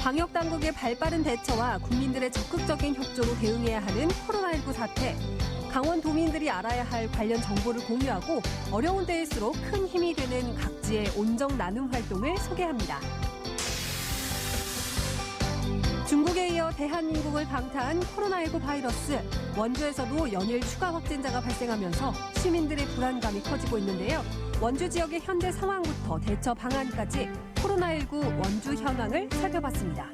방역당국의 발빠른 대처와 국민들의 적극적인 협조로 대응해야 하는 코로나19 사태. 강원도민들이 알아야 할 관련 정보를 공유하고 어려운 때일수록 큰 힘이 되는 각지의 온정 나눔 활동을 소개합니다. 중국에 이어 대한민국을 강타한 코로나19 바이러스. 원주에서도 연일 추가 확진자가 발생하면서 시민들의 불안감이 커지고 있는데요. 원주 지역의 현재 상황부터 대처 방안까지 코로나19 원주 현황을 살펴봤습니다.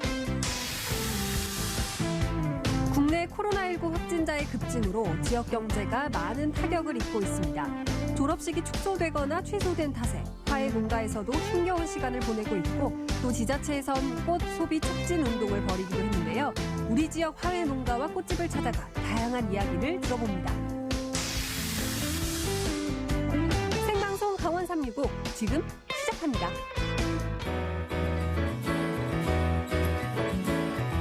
국내 코로나19 확진자의 급증으로 지역 경제가 많은 타격을 입고 있습니다. 졸업식이 축소되거나 취소된 탓에 화훼 농가에서도 힘겨운 시간을 보내고 있고 또 지자체에선 꽃 소비 촉진 운동을 벌이기도 했는데요. 우리 지역 화훼 농가와 꽃집을 찾아가 다양한 이야기를 들어봅니다. 생방송 강원 365 지금 시작합니다.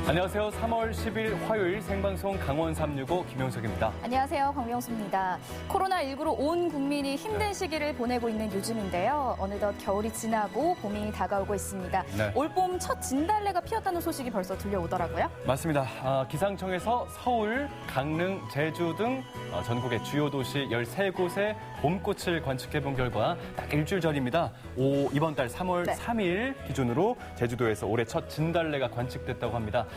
안녕하세요. 3월 10일 화요일 생방송 강원 365 김용석입니다. 안녕하세요. 박명수입니다. 코로나19로 온 국민이 힘든 시기를 보내고 있는 요즘인데요. 어느덧 겨울이 지나고 봄이 다가오고 있습니다. 네. 올봄 첫 진달래가 피었다는 소식이 벌써 들려오더라고요. 맞습니다. 기상청에서 서울, 강릉, 제주 등 전국의 주요 도시 13곳의 봄꽃을 관측해본 결과 딱 일주일 전입니다. 이번 달 3월 3일 기준으로 제주도에서 올해 첫 진달래가 관측됐다고 합니다.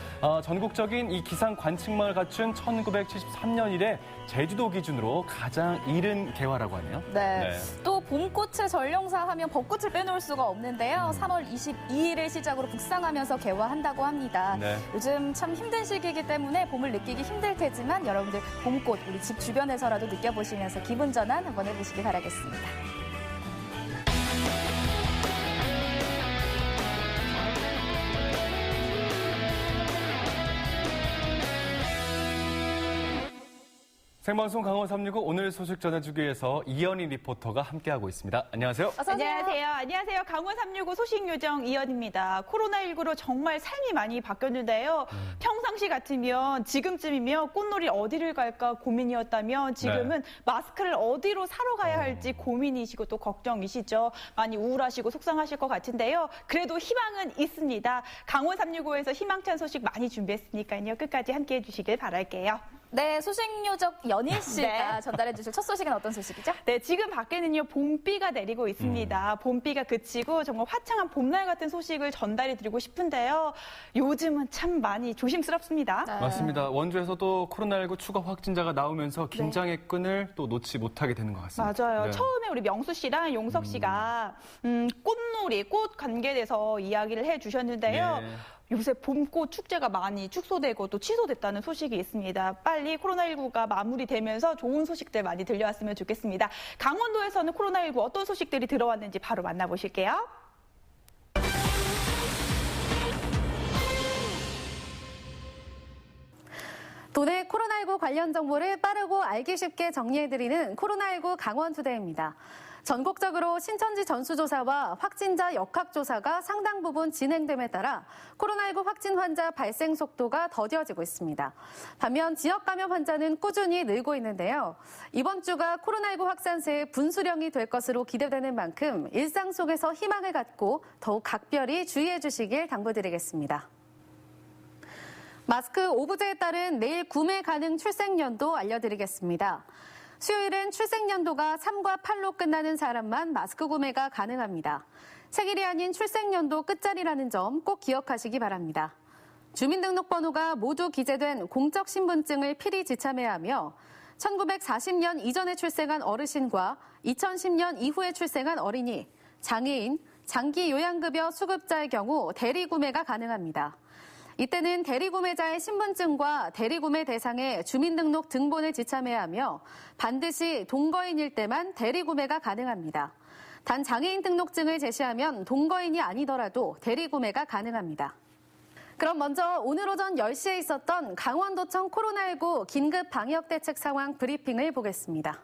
전국적인 이 기상 관측망을 갖춘 1973년 이래 제주도 기준으로 가장 이른 개화라고 하네요. 네. 또 봄꽃의 전령사 하면 벚꽃을 빼놓을 수가 없는데요. 3월 22일을 시작으로 북상하면서 개화한다고 합니다. 네. 요즘 참 힘든 시기이기 때문에 봄을 느끼기 힘들 테지만 여러분들 봄꽃 우리 집 주변에서라도 느껴보시면서 기분 전환 한번 해보시기 바라겠습니다. 생방송 강원 365 오늘 소식 전해주기 위해서 이현희 리포터가 함께하고 있습니다. 안녕하세요. 어서 오세요. 안녕하세요. 강원 365 소식 요정 이현입니다. 코로나19로 정말 삶이 많이 바뀌었는데요. 평상시 같으면 지금쯤이면 꽃놀이 어디를 갈까 고민이었다면 지금은 마스크를 어디로 사러 가야 할지 고민이시고 또 걱정이시죠. 많이 우울하시고 속상하실 것 같은데요. 그래도 희망은 있습니다. 강원 365에서 희망찬 소식 많이 준비했으니까요. 끝까지 함께해 주시길 바랄게요. 네, 소식요적 연희 씨가 전달해 주실 첫 소식은 어떤 소식이죠? 네, 지금 밖에는요, 봄비가 내리고 있습니다. 봄비가 그치고 정말 화창한 봄날 같은 소식을 전달해 드리고 싶은데요. 요즘은 참 많이 조심스럽습니다. 네. 맞습니다. 원주에서도 코로나19 추가 확진자가 나오면서 긴장의 끈을 또 놓지 못하게 되는 것 같습니다. 맞아요. 네. 처음에 우리 명수 씨랑 용석 씨가 꽃놀이, 꽃 관계에 대해서 이야기를 해 주셨는데요. 네. 요새 봄꽃 축제가 많이 축소되고 또 취소됐다는 소식이 있습니다. 빨리 코로나19가 마무리되면서 좋은 소식들 많이 들려왔으면 좋겠습니다. 강원도에서는 코로나19 어떤 소식들이 들어왔는지 바로 만나보실게요. 도내 코로나19 관련 정보를 빠르고 알기 쉽게 정리해드리는 코로나19 강원투데이입니다. 전국적으로 신천지 전수조사와 확진자 역학조사가 상당 부분 진행됨에 따라 코로나19 확진 환자 발생 속도가 더뎌지고 있습니다. 반면 지역 감염 환자는 꾸준히 늘고 있는데요. 이번 주가 코로나19 확산세의 분수령이 될 것으로 기대되는 만큼 일상 속에서 희망을 갖고 더욱 각별히 주의해 주시길 당부드리겠습니다. 마스크 오브제에 따른 내일 구매 가능 출생연도 알려드리겠습니다. 수요일은 출생연도가 3과 8로 끝나는 사람만 마스크 구매가 가능합니다. 생일이 아닌 출생연도 끝자리라는 점 꼭 기억하시기 바랍니다. 주민등록번호가 모두 기재된 공적 신분증을 필히 지참해야 하며 1940년 이전에 출생한 어르신과 2010년 이후에 출생한 어린이, 장애인, 장기 요양급여 수급자의 경우 대리구매가 가능합니다. 이때는 대리구매자의 신분증과 대리구매 대상의 주민등록 등본을 지참해야 하며 반드시 동거인일 때만 대리구매가 가능합니다. 단 장애인 등록증을 제시하면 동거인이 아니더라도 대리구매가 가능합니다. 그럼 먼저 오늘 오전 10시에 있었던 강원도청 코로나19 긴급 방역대책 상황 브리핑을 보겠습니다.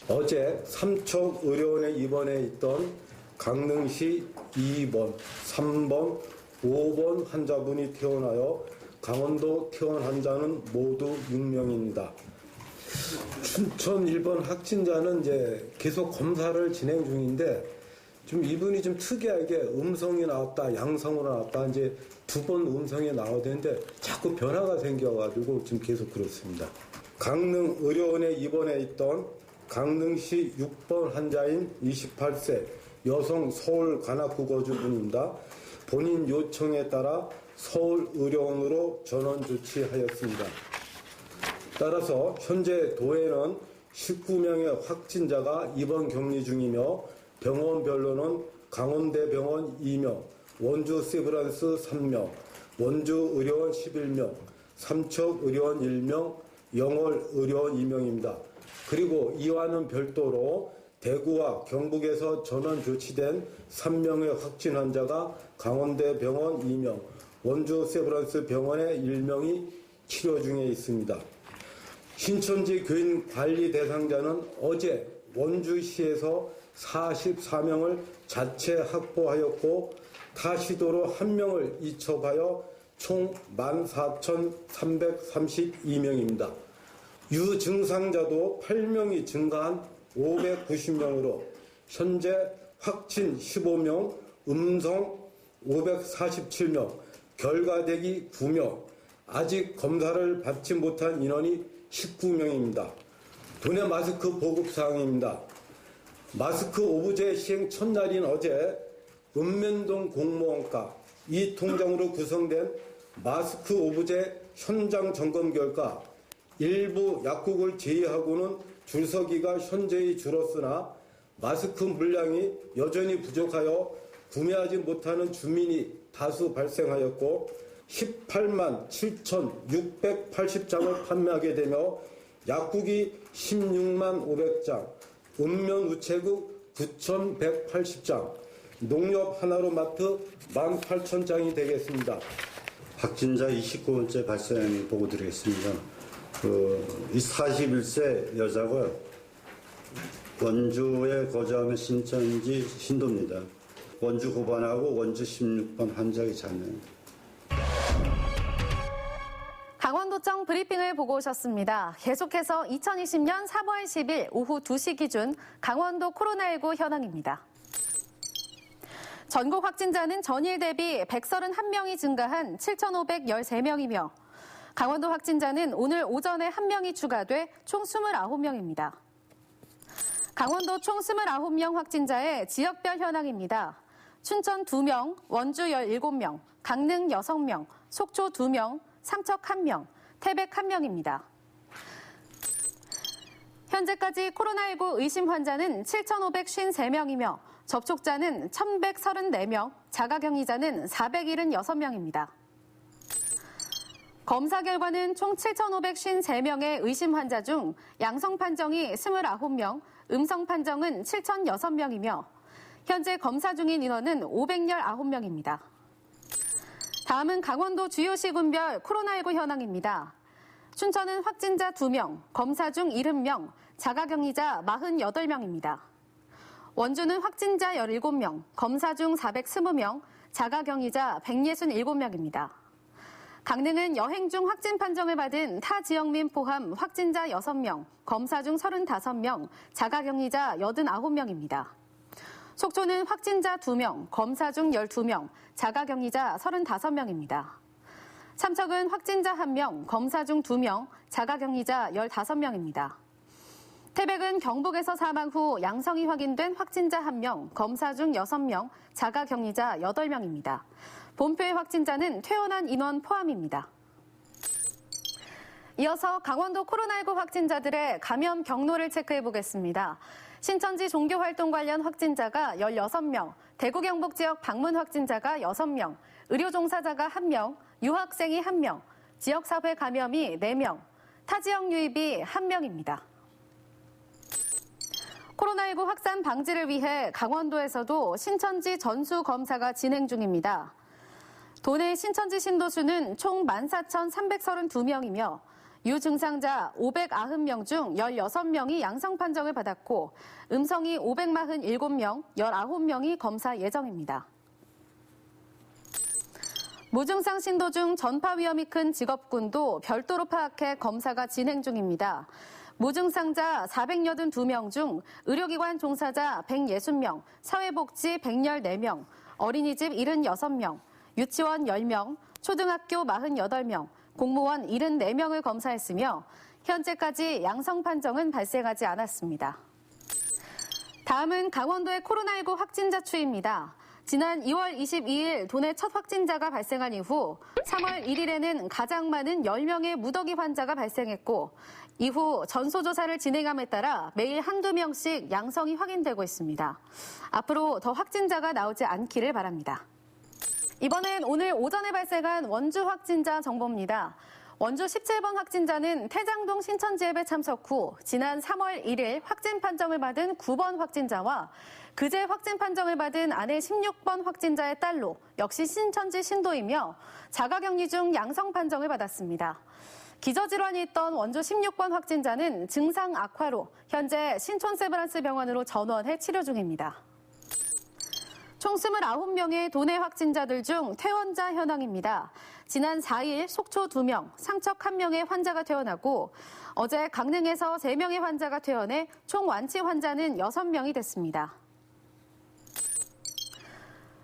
어제 삼척의료원에 입원해 있던 강릉시 2번, 3번, 5번 환자분이 퇴원하여 강원도 퇴원 환자는 모두 6명입니다. 춘천 1번 확진자는 이제 계속 검사를 진행 중인데 좀 이분이 좀 특이하게 음성이 나왔다, 양성으로 나왔다, 이제 2번 음성이 나와야 되는데 자꾸 변화가 생겨가지고 지금 계속 그렇습니다. 강릉 의료원에 입원해 있던 강릉시 6번 환자인 28세 여성 서울 관악구 거주분입니다. 본인 요청에 따라 서울 의료원으로 전원 조치하였습니다. 따라서 현재 도에는 19명의 확진자가 입원 격리 중이며 병원별로는 강원대병원 2명, 원주 세브란스 3명, 원주 의료원 11명, 삼척 의료원 1명, 영월 의료원 2명입니다. 그리고 이와는 별도로 대구와 경북에서 전원 조치된 3명의 확진 환자가 강원대병원 2명, 원주 세브란스 병원에 1명이 치료 중에 있습니다. 신천지 교인 관리 대상자는 어제 원주시에서 44명을 자체 확보하였고 타 시도로 1명을 이첩하여 총 14,332명입니다. 유증상자도 8명이 증가한 590명으로 현재 확진 15명, 음성 547명, 결과대기 9명, 아직 검사를 받지 못한 인원이 19명입니다. 도내 마스크 보급 사항입니다. 마스크 오브제 시행 첫날인 어제 읍면동 공무원과 이 통장으로 구성된 마스크 오브제 현장 점검 결과 일부 약국을 제외하고는 줄서기가 현저히 줄었으나 마스크 물량이 여전히 부족하여 구매하지 못하는 주민이 다수 발생하였고 18만 7,680장을 판매하게 되며 약국이 16만 500장, 읍면 우체국 9,180장, 농협 하나로마트 18,000장이 되겠습니다. 확진자 29번째 발생 보고 드리겠습니다. 이 41세 여자고요. 원주에 거주하는 신천지 신도입니다. 원주 9번하고 원주 16번 환자의 자녀. 강원도청 브리핑을 보고 오셨습니다. 계속해서 2020년 3월 10일 오후 2시 기준 강원도 코로나19 현황입니다. 전국 확진자는 전일 대비 131명이 증가한 7,513명이며 강원도 확진자는 오늘 오전에 1명이 추가돼 총 29명입니다. 강원도 총 29명 확진자의 지역별 현황입니다. 춘천 2명, 원주 17명, 강릉 6명, 속초 2명, 삼척 1명, 태백 1명입니다. 현재까지 코로나19 의심 환자는 7,553명이며 접촉자는 1,134명, 자가격리자는 476명입니다. 검사 결과는 총 7,553명의 의심 환자 중 양성 판정이 29명, 음성 판정은 7,006명이며 현재 검사 중인 인원은 519명입니다. 다음은 강원도 주요시 군별 코로나19 현황입니다. 춘천은 확진자 2명, 검사 중 70명, 자가격리자 48명입니다. 원주는 확진자 17명, 검사 중 420명, 자가격리자 167명입니다. 강릉은 여행 중 확진 판정을 받은 타 지역민 포함 확진자 6명, 검사 중 35명, 자가격리자 89명입니다. 속초는 확진자 2명, 검사 중 12명, 자가격리자 35명입니다. 삼척은 확진자 1명, 검사 중 2명, 자가격리자 15명입니다. 태백은 경북에서 사망 후 양성이 확인된 확진자 1명, 검사 중 6명, 자가격리자 8명입니다. 본표의 확진자는 퇴원한 인원 포함입니다. 이어서 강원도 코로나19 확진자들의 감염 경로를 체크해 보겠습니다. 신천지 종교활동 관련 확진자가 16명, 대구 경북 지역 방문 확진자가 6명, 의료 종사자가 1명, 유학생이 1명, 지역사회 감염이 4명, 타지역 유입이 1명입니다. 코로나19 확산 방지를 위해 강원도에서도 신천지 전수 검사가 진행 중입니다. 도내 신천지 신도수는 총 14,332명이며 유증상자 590명 중 16명이 양성 판정을 받았고 음성이 547명, 19명이 검사 예정입니다. 무증상 신도 중 전파 위험이 큰 직업군도 별도로 파악해 검사가 진행 중입니다. 무증상자 482명 중 의료기관 종사자 160명, 사회복지 114명, 어린이집 76명, 유치원 10명, 초등학교 48명, 공무원 74명을 검사했으며 현재까지 양성 판정은 발생하지 않았습니다. 다음은 강원도의 코로나19 확진자 추이입니다. 지난 2월 22일 도내 첫 확진자가 발생한 이후 3월 1일에는 가장 많은 10명의 무더기 환자가 발생했고 이후 전수조사를 진행함에 따라 매일 한두 명씩 양성이 확인되고 있습니다. 앞으로 더 확진자가 나오지 않기를 바랍니다. 이번엔 오늘 오전에 발생한 원주 확진자 정보입니다. 원주 17번 확진자는 태장동 신천지예배 참석 후 지난 3월 1일 확진 판정을 받은 9번 확진자와 그제 확진 판정을 받은 아내 16번 확진자의 딸로 역시 신천지 신도이며 자가격리 중 양성 판정을 받았습니다. 기저질환이 있던 원주 16번 확진자는 증상 악화로 현재 신촌세브란스 병원으로 전원해 치료 중입니다. 총 29명의 도내 확진자들 중 퇴원자 현황입니다. 지난 4일 속초 2명, 상척 1명의 환자가 퇴원하고 어제 강릉에서 3명의 환자가 퇴원해 총 완치 환자는 6명이 됐습니다.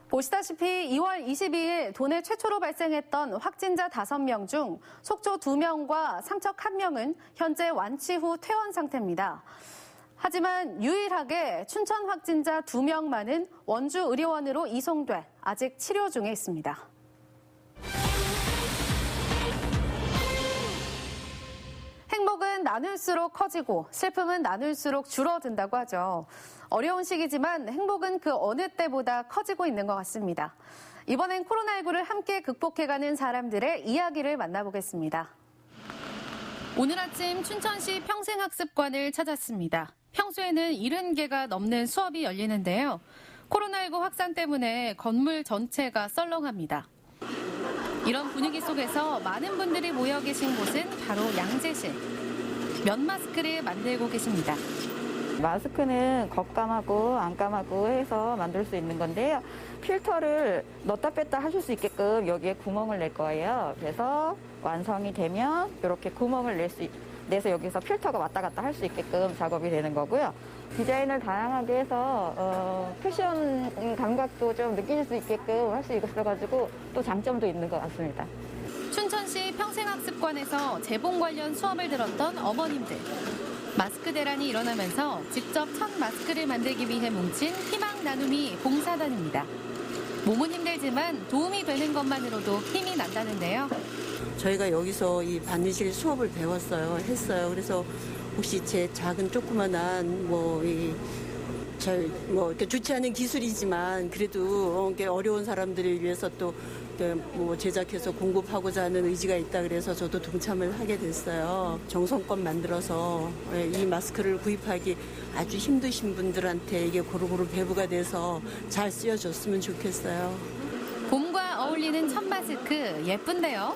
보시다시피 2월 22일 도내 최초로 발생했던 확진자 5명 중 속초 2명과 상척 1명은 현재 완치 후 퇴원 상태입니다. 하지만 유일하게 춘천 확진자 2명만은 원주 의료원으로 이송돼 아직 치료 중에 있습니다. 행복은 나눌수록 커지고 슬픔은 나눌수록 줄어든다고 하죠. 어려운 시기지만 행복은 그 어느 때보다 커지고 있는 것 같습니다. 이번엔 코로나19를 함께 극복해가는 사람들의 이야기를 만나보겠습니다. 오늘 아침 춘천시 평생학습관을 찾았습니다. 평소에는 70개가 넘는 수업이 열리는데요. 코로나19 확산 때문에 건물 전체가 썰렁합니다. 이런 분위기 속에서 많은 분들이 모여 계신 곳은 바로 양재실. 면 마스크를 만들고 계십니다. 마스크는 겉감하고 안감하고 해서 만들 수 있는 건데요. 필터를 넣었다 뺐다 하실 수 있게끔 여기에 구멍을 낼 거예요. 그래서 완성이 되면 이렇게 구멍을 내서 여기서 필터가 왔다 갔다 할 수 있게끔 작업이 되는 거고요. 디자인을 다양하게 해서 패션 감각도 좀 느끼실 수 있게끔 할 수 있어가지고 또 장점도 있는 것 같습니다. 춘천시 평생학습관에서 재봉 관련 수업을 들었던 어머님들. 마스크 대란이 일어나면서 직접 첫 마스크를 만들기 위해 뭉친 희망 나눔이 봉사단입니다. 몸은 힘들지만 도움이 되는 것만으로도 힘이 난다는데요. 저희가 여기서 이 바느질 수업을 했어요. 그래서 혹시 제 작은 조그만한 이렇게 좋지 않은 기술이지만 그래도 어려운 사람들을 위해서 또 제작해서 공급하고자 하는 의지가 있다 그래서 저도 동참을 하게 됐어요. 정성껏 만들어서 이 마스크를 구입하기 아주 힘드신 분들한테 이게 고루고루 배부가 돼서 잘 쓰여졌으면 좋겠어요. 봄과 어울리는 첫 마스크 예쁜데요.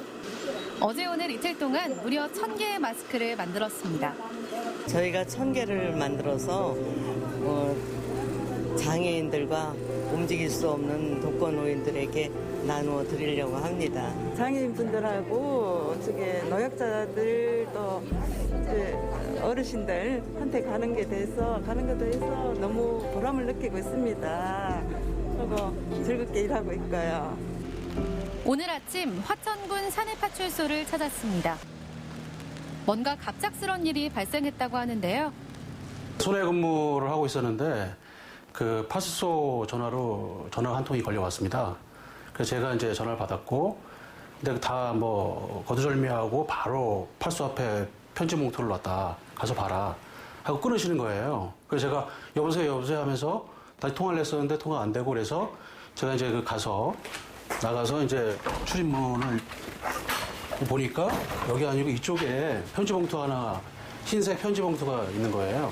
어제 오늘 이틀 동안 무려 1000개의 마스크를 만들었습니다. 저희가 1000개를 만들어서 장애인들과 움직일 수 없는 독거노인들에게 나누어 드리려고 합니다. 장애인분들하고 노약자들 또 어르신들한테 가는 것도 해서 너무 보람을 느끼고 있습니다. 그리고 즐겁게 일하고 있고요. 오늘 아침 화천군 산해파출소를 찾았습니다. 뭔가 갑작스런 일이 발생했다고 하는데요. 손해 근무를 하고 있었는데 그 파출소 전화로 전화 한 통이 걸려왔습니다. 그래서 제가 이제 전화를 받았고, 근데 다 거두절미하고 바로 파출소 앞에 편지 봉투를 놨다. 가서 봐라. 하고 끊으시는 거예요. 그래서 제가 여보세요 하면서 다시 통화를 했었는데 통화가 안 되고 그래서 제가 이제 나가서 이제 출입문을 보니까 여기 아니고 이쪽에 편지 봉투 하나, 흰색 편지 봉투가 있는 거예요.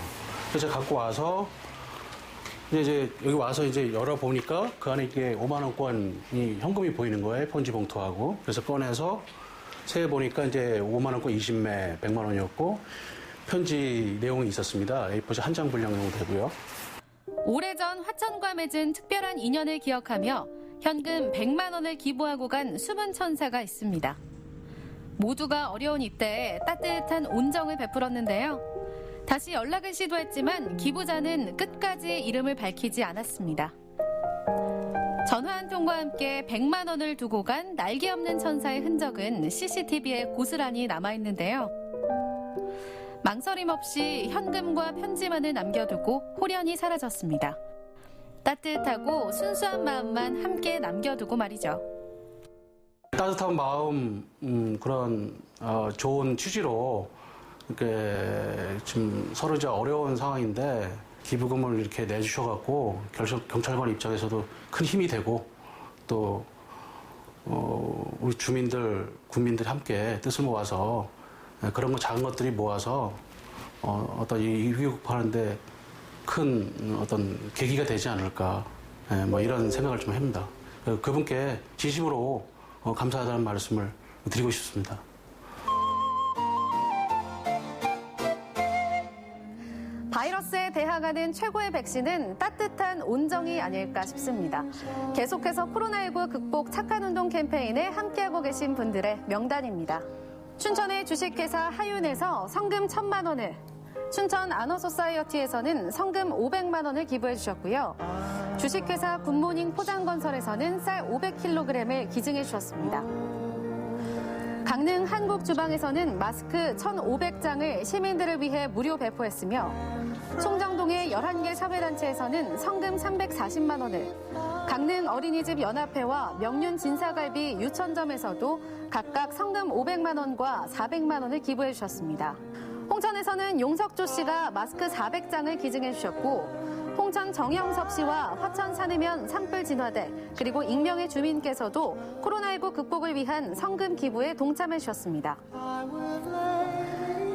그래서 제가 갖고 와서 이제 여기 와서 이제 열어보니까 그 안에 이게 5만 원권이 현금이 보이는 거예요. 편지 봉투하고. 그래서 꺼내서 세보니까 이제 5만 원권 20매 100만 원이었고 편지 내용이 있었습니다. A4지 한 장 분량 정도 되고요. 오래전 화천과 맺은 특별한 인연을 기억하며 현금 100만 원을 기부하고 간 숨은 천사가 있습니다. 모두가 어려운 이때에 따뜻한 온정을 베풀었는데요. 다시 연락을 시도했지만 기부자는 끝까지 이름을 밝히지 않았습니다. 전화 한 통과 함께 100만 원을 두고 간 날개 없는 천사의 흔적은 CCTV에 고스란히 남아있는데요. 망설임 없이 현금과 편지만을 남겨두고 호련히 사라졌습니다. 따뜻하고 순수한 마음만 함께 남겨두고 말이죠. 따뜻한 마음, 그런 좋은 취지로 이렇게 지금 서로 이제 어려운 상황인데 기부금을 이렇게 내주셔갖고 경찰관 입장에서도 큰 힘이 되고 또 우리 주민들, 국민들이 함께 뜻을 모아서 그런 거 작은 것들이 모아서 어떤 이 위급하는데 큰 어떤 계기가 되지 않을까 뭐 이런 생각을 좀 합니다. 그분께 진심으로 감사하다는 말씀을 드리고 싶습니다. 바이러스에 대항하는 최고의 백신은 따뜻한 온정이 아닐까 싶습니다. 계속해서 코로나19 극복 착한 운동 캠페인에 함께하고 계신 분들의 명단입니다. 춘천의 주식회사 하윤에서 성금 1,000만 원을, 춘천 아너소사이어티에서는 성금 500만 원을 기부해 주셨고요. 주식회사 굿모닝 포장건설에서는 쌀 500kg을 기증해 주셨습니다. 강릉 한국주방에서는 마스크 1,500장을 시민들을 위해 무료 배포했으며 송정동의 11개 사회단체에서는 성금 340만 원을, 강릉 어린이집 연합회와 명륜 진사갈비 유천점에서도 각각 성금 500만 원과 400만 원을 기부해 주셨습니다. 홍천에서는 용석조 씨가 마스크 400장을 기증해 주셨고 홍천 정영섭 씨와 화천 산해면 산불 진화대 그리고 익명의 주민께서도 코로나19 극복을 위한 성금 기부에 동참해 주셨습니다.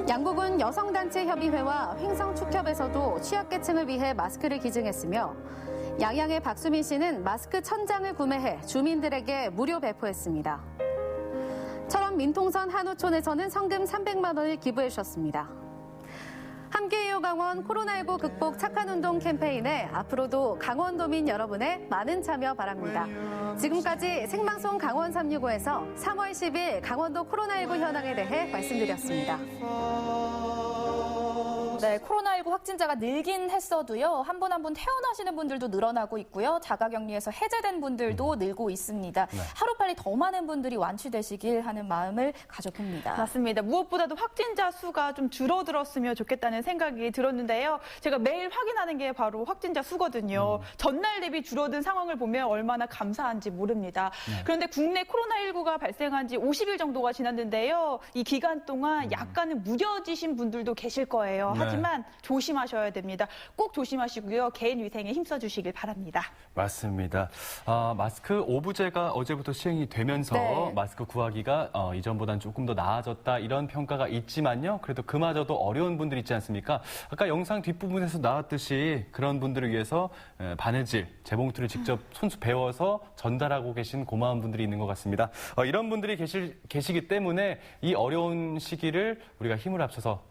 양구군 여성단체협의회와 횡성축협에서도 취약계층을 위해 마스크를 기증했으며 양양의 박수민 씨는 마스크 1,000장을 구매해 주민들에게 무료 배포했습니다. 철원 민통선 한우촌에서는 성금 300만 원을 기부해 주셨습니다. 함께해요 강원 코로나19 극복 착한 운동 캠페인에 앞으로도 강원도민 여러분의 많은 참여 바랍니다. 지금까지 생방송 강원 365에서 3월 10일 강원도 코로나19 현황에 대해 말씀드렸습니다. 네, 코로나19 확진자가 늘긴 했어도요. 한 분 한 분 퇴원하시는 분들도 늘어나고 있고요. 자가격리에서 해제된 분들도 늘고 있습니다. 네. 하루빨리 더 많은 분들이 완치되시길 하는 마음을 가져봅니다. 맞습니다. 무엇보다도 확진자 수가 좀 줄어들었으면 좋겠다는 생각이 들었는데요. 제가 매일 확인하는 게 바로 확진자 수거든요. 전날 대비 줄어든 상황을 보면 얼마나 감사한지 모릅니다. 네. 그런데 국내 코로나19가 발생한 지 50일 정도가 지났는데요. 이 기간 동안 약간은 무뎌지신 분들도 계실 거예요. 네. 하지만 조심하셔야 됩니다. 꼭 조심하시고요. 개인 위생에 힘써주시길 바랍니다. 맞습니다. 마스크 오부제가 어제부터 시행이 되면서 네. 마스크 구하기가 이전보다는 조금 더 나아졌다 이런 평가가 있지만요. 그래도 그마저도 어려운 분들 있지 않습니까? 아까 영상 뒷부분에서 나왔듯이 그런 분들을 위해서 바느질, 재봉틀을 직접 손수 배워서 전달하고 계신 고마운 분들이 있는 것 같습니다. 이런 분들이 계시기 때문에 이 어려운 시기를 우리가 힘을 합쳐서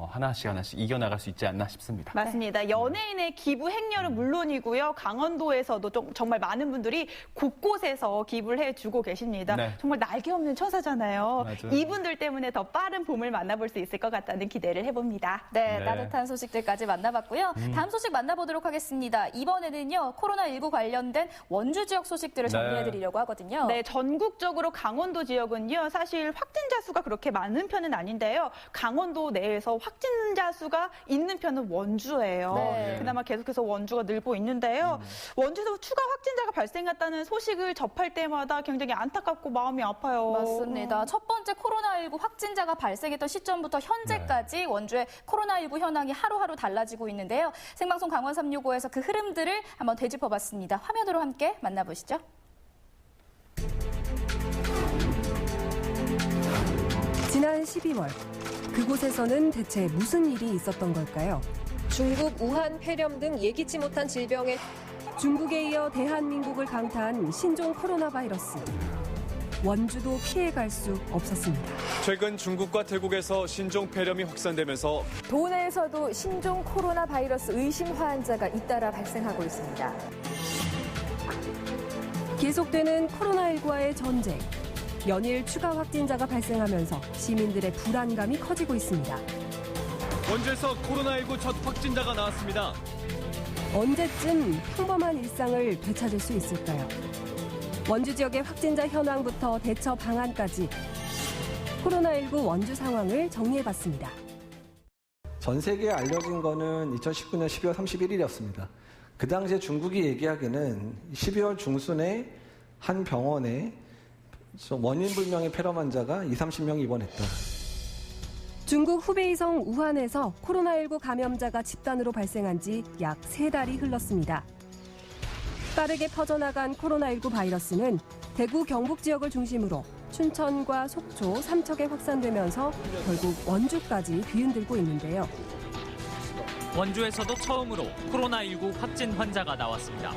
하나씩 이겨나갈 수 있지 않나 싶습니다. 맞습니다. 연예인의 기부 행렬은 물론이고요. 강원도에서도 정말 많은 분들이 곳곳에서 기부를 해주고 계십니다. 네. 정말 날개 없는 천사잖아요. 맞아요. 이분들 때문에 더 빠른 봄을 만나볼 수 있을 것 같다는 기대를 해봅니다. 네, 네. 따뜻한 소식들까지 만나봤고요. 다음 소식 만나보도록 하겠습니다. 이번에는요, 코로나19 관련된 원주 지역 소식들을 정리해드리려고 하거든요. 네, 전국적으로 강원도 지역은요, 사실 확진자 수가 그렇게 많은 편은 아닌데요. 강원도 내에서 확진자 수가 있는 편은 원주예요. 네. 그나마 계속해서 원주가 늘고 있는데요. 원주에서 추가 확진자가 발생했다는 소식을 접할 때마다 굉장히 안타깝고 마음이 아파요. 맞습니다. 첫 번째 코로나19 확진자가 발생했던 시점부터 현재까지 원주의 코로나19 현황이 하루하루 달라지고 있는데요. 생방송 강원 365에서 그 흐름들을 한번 되짚어봤습니다. 화면으로 함께 만나보시죠. 지난 12월 그곳에서는 대체 무슨 일이 있었던 걸까요? 중국 우한 폐렴 등 예기치 못한 질병에 중국에 이어 대한민국을 강타한 신종 코로나 바이러스. 원주도 피해갈 수 없었습니다. 최근 중국과 태국에서 신종 폐렴이 확산되면서 도내에서도 신종 코로나 바이러스 의심 환자가 잇따라 발생하고 있습니다. 계속되는 코로나19와의 전쟁. 연일 추가 확진자가 발생하면서 시민들의 불안감이 커지고 있습니다. 원주에서 코로나19 첫 확진자가 나왔습니다. 언제쯤 평범한 일상을 되찾을 수 있을까요? 원주 지역의 확진자 현황부터 대처 방안까지 코로나19 원주 상황을 정리해봤습니다. 전 세계에 알려진 거는 2019년 12월 31일이었습니다. 그 당시에 중국이 얘기하기는 12월 중순에 한 병원에 원인 불명의 폐렴 환자가 20-30명 입원했다. 중국 후베이성 우한에서 코로나19 감염자가 집단으로 발생한 지 약 3달이 흘렀습니다. 빠르게 퍼져나간 코로나19 바이러스는 대구 경북 지역을 중심으로 춘천과 속초, 삼척에 확산되면서 결국 원주까지 뒤흔들고 있는데요. 원주에서도 처음으로 코로나19 확진 환자가 나왔습니다.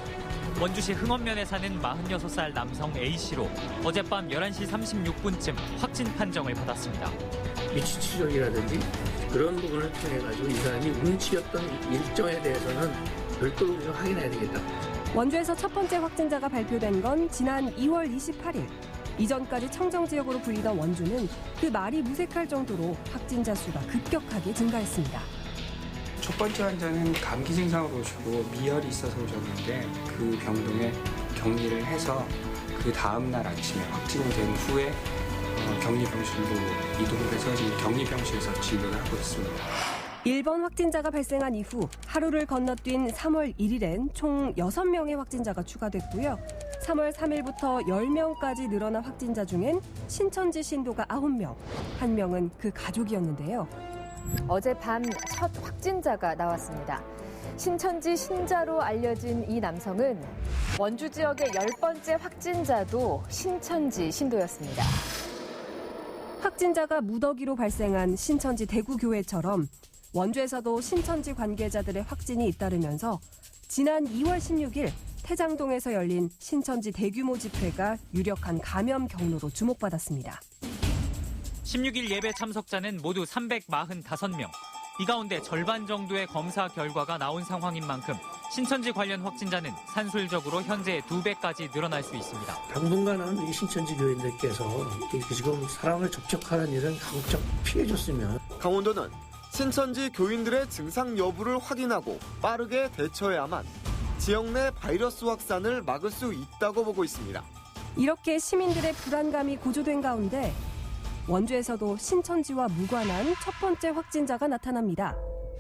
원주시 흥원면에 사는 46살 남성 A씨로 어젯밤 11시 36분쯤 확진 판정을 받았습니다. 위치추적이라든지 그런 부분을 통해가지고 이 사람이 움직였던 일정에 대해서는 별도로 좀 확인해야 되겠다. 원주에서 첫 번째 확진자가 발표된 건 지난 2월 28일. 이전까지 청정지역으로 불리던 원주는 그 말이 무색할 정도로 확진자 수가 급격하게 증가했습니다. 첫 번째 환자는 감기 증상으로 오시고 미열이 있어서 오셨는데 그 병동에 격리를 해서 그 다음 날 아침에 확진이 된 후에 격리병실로 이동을 해서 지금 격리병실에서 진료를 하고 있습니다. 1번 확진자가 발생한 이후 하루를 건너뛴 3월 1일엔 총 6명의 확진자가 추가됐고요. 3월 3일부터 10명까지 늘어난 확진자 중엔 신천지 신도가 9명, 1명은 그 가족이었는데요. 어젯밤 첫 확진자가 나왔습니다. 신천지 신자로 알려진 이 남성은 원주 지역의 10번째 확진자도 신천지 신도였습니다. 확진자가 무더기로 발생한 신천지 대구교회처럼 원주에서도 신천지 관계자들의 확진이 잇따르면서 지난 2월 16일 태장동에서 열린 신천지 대규모 집회가 유력한 감염 경로로 주목받았습니다. 16일 예배 참석자는 모두 345명. 이 가운데 절반 정도의 검사 결과가 나온 상황인 만큼 신천지 관련 확진자는 산술적으로 현재 2배까지 늘어날 수 있습니다. 당분간은 이 신천지 교인들께서 지금 사람을 접촉하는 일은 가급적 피해줬으면. 강원도는 신천지 교인들의 증상 여부를 확인하고 빠르게 대처해야만 지역 내 바이러스 확산을 막을 수 있다고 보고 있습니다. 이렇게 시민들의 불안감이 고조된 가운데 원주에서도 신천지와 무관한 첫 번째 확진자가 나타납니다.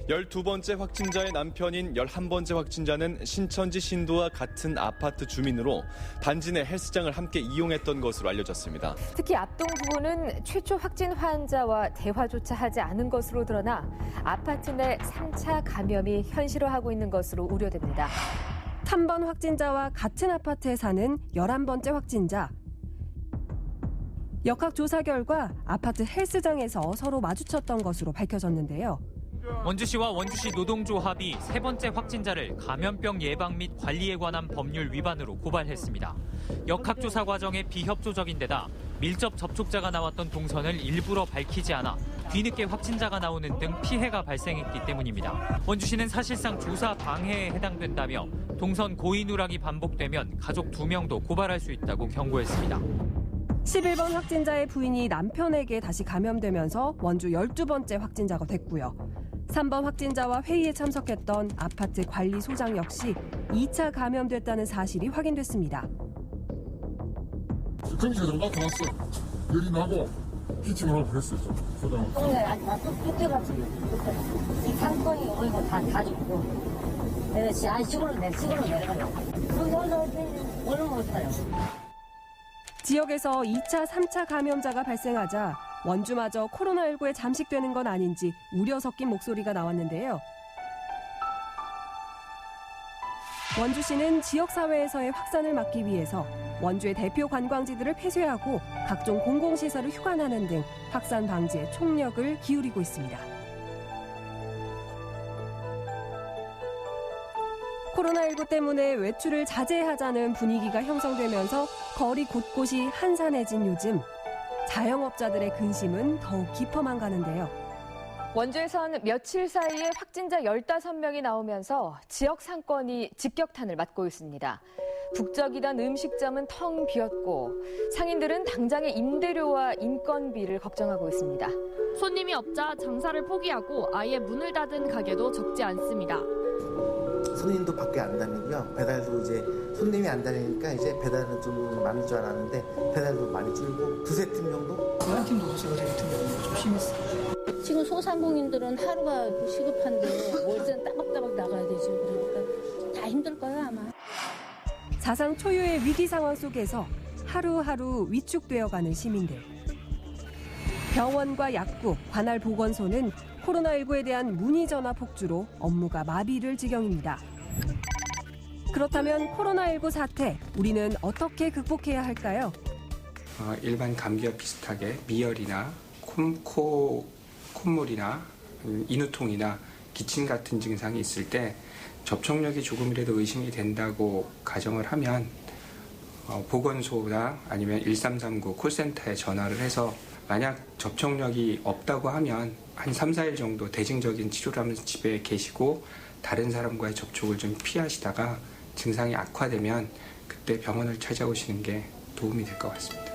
12번째 확진자의 남편인 11번째 확진자는 신천지 신도와 같은 아파트 주민으로 단지 내 헬스장을 함께 이용했던 것으로 알려졌습니다. 특히 앞동 부부는 최초 확진 환자와 대화조차 하지 않은 것으로 드러나 아파트 내 3차 감염이 현실화하고 있는 것으로 우려됩니다. 3번 확진자와 같은 아파트에 사는 11번째 확진자. 역학조사 결과 아파트 헬스장에서 서로 마주쳤던 것으로 밝혀졌는데요. 원주시와 원주시 노동조합이 세 번째 확진자를 감염병 예방 및 관리에 관한 법률 위반으로 고발했습니다. 역학조사 과정의 비협조적인 데다 밀접 접촉자가 나왔던 동선을 일부러 밝히지 않아 뒤늦게 확진자가 나오는 등 피해가 발생했기 때문입니다. 원주시는 사실상 조사 방해에 해당된다며 동선 고의 누락이 반복되면 가족 2명도 고발할 수 있다고 경고했습니다. 11번 확진자의 부인이 남편에게 다시 감염되면서 원주 12번째 확진자가 됐고요. 3번 확진자와 회의에 참석했던 아파트 관리소장 역시 2차 감염됐다는 사실이 확인됐습니다. 검사장 나타났어. 열이 나고 기침을 하고 그랬어요. 소장. 오늘 나도 그때같이 이 상권이 오이고 다 죽고 내가 시골로 내려가려고. 오늘 못 사요. 지역에서 2차, 3차 감염자가 발생하자 원주마저 코로나19에 잠식되는 건 아닌지 우려 섞인 목소리가 나왔는데요. 원주시는 지역사회에서의 확산을 막기 위해서 원주의 대표 관광지들을 폐쇄하고 각종 공공시설을 휴관하는 등 확산 방지에 총력을 기울이고 있습니다. 코로나19 때문에 외출을 자제하자는 분위기가 형성되면서 거리 곳곳이 한산해진 요즘 자영업자들의 근심은 더욱 깊어만 가는데요. 원주에선 며칠 사이에 확진자 15명이 나오면서 지역 상권이 직격탄을 맞고 있습니다. 북적이던 음식점은 텅 비었고 상인들은 당장의 임대료와 인건비를 걱정하고 있습니다. 손님이 없자 장사를 포기하고 아예 문을 닫은 가게도 적지 않습니다. 손님도 밖에 안 다니고요. 배달도 이제 손님이 안 다니니까 이제 배달은 좀 많을 줄 알았는데 배달도 많이 줄고 두세 팀 정도? 한 팀도 없어서 저희 팀 좀 심했어요. 지금 소상공인들은 하루가 시급한데 월세는 따박따박 나가야 되죠. 그러니까 다 힘들 거예요 아마. 사상 초유의 위기 상황 속에서 하루하루 위축되어가는 시민들. 병원과 약국, 관할 보건소는 코로나19에 대한 문의 전화 폭주로 업무가 마비를 지경입니다. 그렇다면 코로나19 사태, 우리는 어떻게 극복해야 할까요? 일반 감기와 비슷하게 미열이나 콧물이나 인후통이나 기침 같은 증상이 있을 때 접촉력이 조금이라도 의심이 된다고 가정을 하면 보건소나 아니면 1339 콜센터에 전화를 해서 만약 접촉력이 없다고 하면 한 3, 4일 정도 대증적인 치료를 하면서 집에 계시고 다른 사람과의 접촉을 좀 피하시다가 증상이 악화되면 그때 병원을 찾아오시는 게 도움이 될 것 같습니다.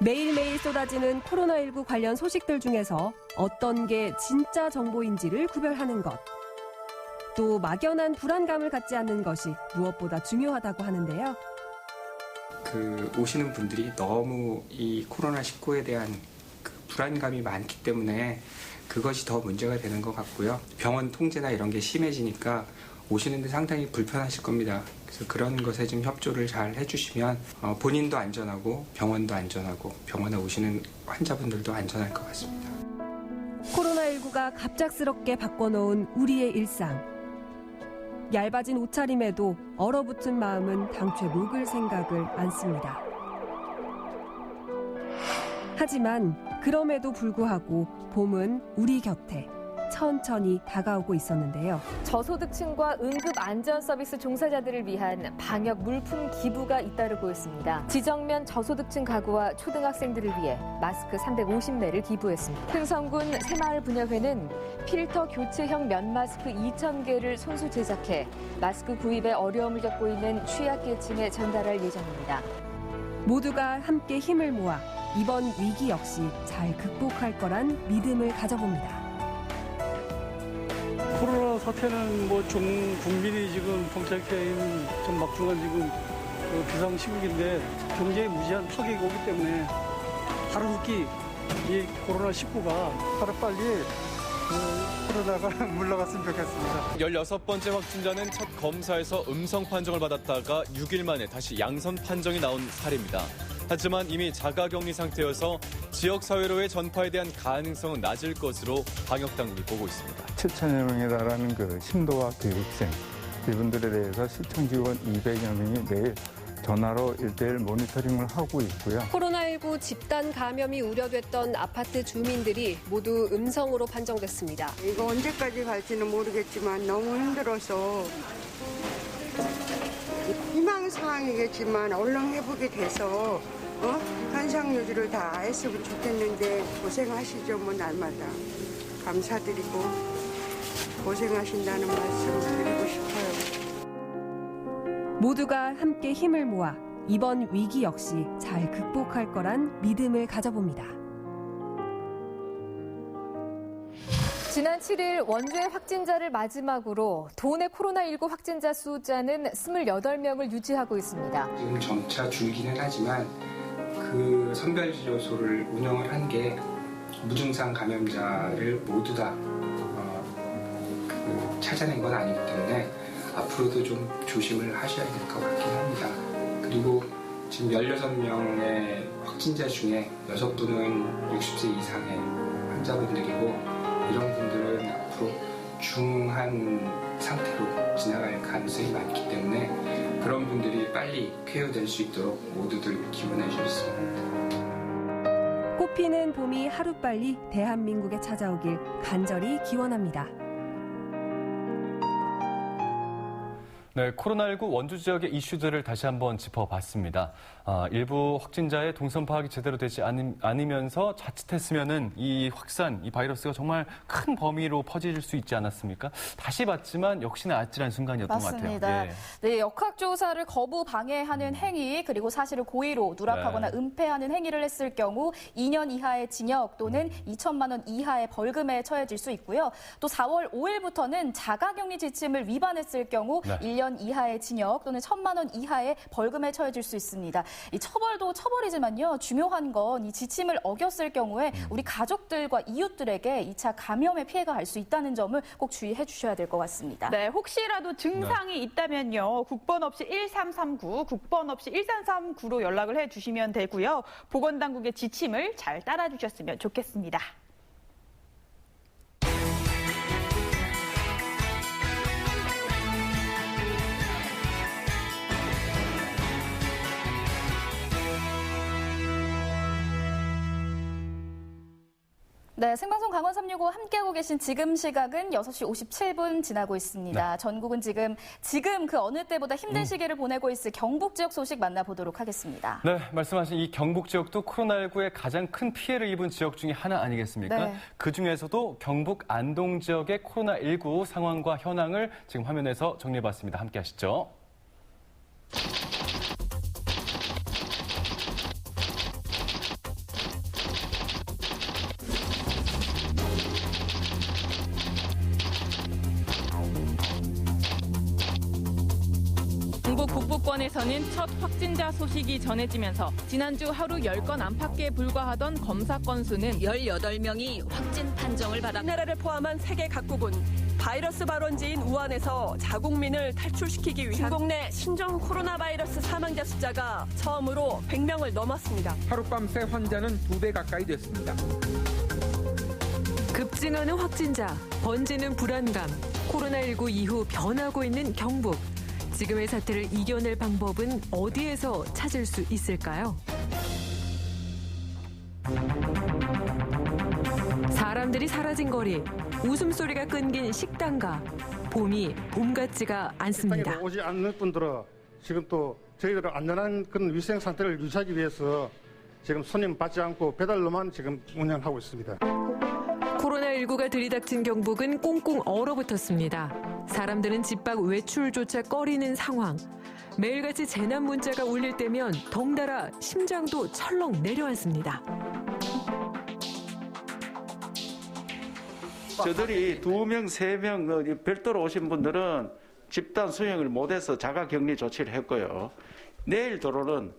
매일매일 쏟아지는 코로나19 관련 소식들 중에서 어떤 게 진짜 정보인지를 구별하는 것. 또 막연한 불안감을 갖지 않는 것이 무엇보다 중요하다고 하는데요. 오시는 분들이 너무 이 코로나19에 대한 불안감이 많기 때문에 그것이 더 문제가 되는 것 같고요. 병원 통제나 이런 게 심해지니까 오시는데 상당히 불편하실 겁니다. 그래서 그런 것에 좀 협조를 잘 해주시면 본인도 안전하고 병원도 안전하고 병원에 오시는 환자분들도 안전할 것 같습니다. 코로나19가 갑작스럽게 바꿔놓은 우리의 일상. 얇아진 옷차림에도 얼어붙은 마음은 당최 녹을 생각을 않습니다. 하지만 그럼에도 불구하고 봄은 우리 곁에 천천히 다가오고 있었는데요. 저소득층과 응급 안전 서비스 종사자들을 위한 방역 물품 기부가 잇따르고 있습니다. 지정면 저소득층 가구와 초등학생들을 위해 마스크 350매를 기부했습니다. 흥성군 새마을분야회는 필터 교체형 면 마스크 2,000개를 손수 제작해 마스크 구입에 어려움을 겪고 있는 취약계층에 전달할 예정입니다. 모두가 함께 힘을 모아 이번 위기 역시 잘 극복할 거란 믿음을 가져봅니다. 코로나 사태는 전 국민이 지금 경찰계인 좀 막중한 지금 비상 시국인데 굉장히 무지한 타격이 오기 때문에 하루속히 이 코로나19가 하루빨리 코로나가 물러갔으면 좋겠습니다. 16번째 확진자는 첫 검사에서 음성 판정을 받았다가 6일 만에 다시 양성 판정이 나온 사례입니다. 하지만 이미 자가격리 상태여서 지역사회로의 전파에 대한 가능성은 낮을 것으로 방역당국이 보고 있습니다. 7천여 명에 달하는 신도와 교육생, 이분들에 대해서 시청 직원 200여 명이 매일 전화로 1:1 모니터링을 하고 있고요. 코로나19 집단 감염이 우려됐던 아파트 주민들이 모두 음성으로 판정됐습니다. 이거 언제까지 갈지는 모르겠지만 너무 힘들어서 희망 사항이겠지만 얼른 회복이 돼서 현상 유지를 다 했으면 좋겠는데 고생하시죠, 날마다. 감사드리고 고생하신다는 말씀 드리고 싶어요. 모두가 함께 힘을 모아 이번 위기 역시 잘 극복할 거란 믿음을 가져봅니다. 지난 7일 원주의 확진자를 마지막으로 도내 코로나19 확진자 수자는 28명을 유지하고 있습니다. 지금 점차 줄기는 하지만 그 선별진료소를 운영을 한 게 무증상 감염자를 모두 다 찾아낸 건 아니기 때문에 앞으로도 좀 조심을 하셔야 될 것 같긴 합니다. 그리고 지금 16명의 확진자 중에 6분은 60세 이상의 환자분들이고 이런 분들은 앞으로 중한 상태로 지나갈 가능성이 많기 때문에 그런 분들이 빨리 쾌유될 수 있도록 모두들 기원해 주셨습니다. 꽃피는 봄이 하루빨리 대한민국에 찾아오길 간절히 기원합니다. 네, 코로나19 원주 지역의 이슈들을 다시 한번 짚어봤습니다. 일부 확진자의 동선 파악이 제대로 되지 않으면서 자칫했으면은 이 확산, 이 바이러스가 정말 큰 범위로 퍼질 수 있지 않았습니까? 다시 봤지만 역시나 아찔한 순간이었던 맞습니다. 것 같아요. 네, 역학조사를 거부 방해하는 행위 그리고 사실을 고의로 누락하거나 은폐하는 행위를 했을 경우 2년 이하의 징역 또는 2천만 원 이하의 벌금에 처해질 수 있고요. 또 4월 5일부터는 자가격리 지침을 위반했을 경우 1년 이하의 징역 또는 1,000만 원 이하의 벌금에 처해질 수 있습니다. 이 처벌도 처벌이지만요. 중요한 건 이 지침을 어겼을 경우에 우리 가족들과 이웃들에게 2차 감염의 피해가 갈 수 있다는 점을 꼭 주의해 주셔야 될 것 같습니다. 네, 혹시라도 증상이 있다면요. 국번 없이 1339, 국번 없이 1339로 연락을 해 주시면 되고요. 보건당국의 지침을 잘 따라 주셨으면 좋겠습니다. 네, 생방송 강원 365 함께하고 계신 지금 시각은 6시 57분 지나고 있습니다. 네. 전국은 지금 그 어느 때보다 힘든 시기를 보내고 있을 경북 지역 소식 만나보도록 하겠습니다. 네, 말씀하신 이 경북 지역도 코로나19에 가장 큰 피해를 입은 지역 중에 하나 아니겠습니까? 네. 그중에서도 경북 안동 지역의 코로나19 상황과 현황을 지금 화면에서 정리해봤습니다. 함께 하시죠. 경북 북부권에서는 첫 확진자 소식이 전해지면서 지난주 하루 10건 안팎에 불과하던 검사 건수는 18명이 확진 판정을 받았 나라를 포함한 세계 각국은 바이러스 발원지인 우한에서 자국민을 탈출시키기 위한 중국 내 신종 코로나 바이러스 사망자 숫자가 처음으로 100명을 넘었습니다. 하룻밤 새 환자는 2배 가까이 됐습니다. 급증하는 확진자, 번지는 불안감, 코로나19 이후 변하고 있는 경북. 지금의 사태를 이겨낼 방법은 어디에서 찾을 수 있을까요? 사람들이 사라진 거리, 웃음소리가 끊긴 식당가, 봄이 봄 같지가 않습니다. 식당에 오지 않는 분들은 지금 또 저희들은 안전한 그런 위생 상태를 유지하기 위해서 지금 손님 받지 않고 배달로만 지금 운영하고 있습니다. 코로나19가 들이닥친 경북은 꽁꽁 얼어붙었습니다. 사람들은 집 밖 외출조차 꺼리는 상황. 매일같이 재난 문자가 울릴 때면 덩달아 심장도 철렁 내려앉습니다. 저들이 2명, 3명 별도로 오신 분들은 집단 수용을 못해서 자가격리 조치를 했고요. 내일 도로는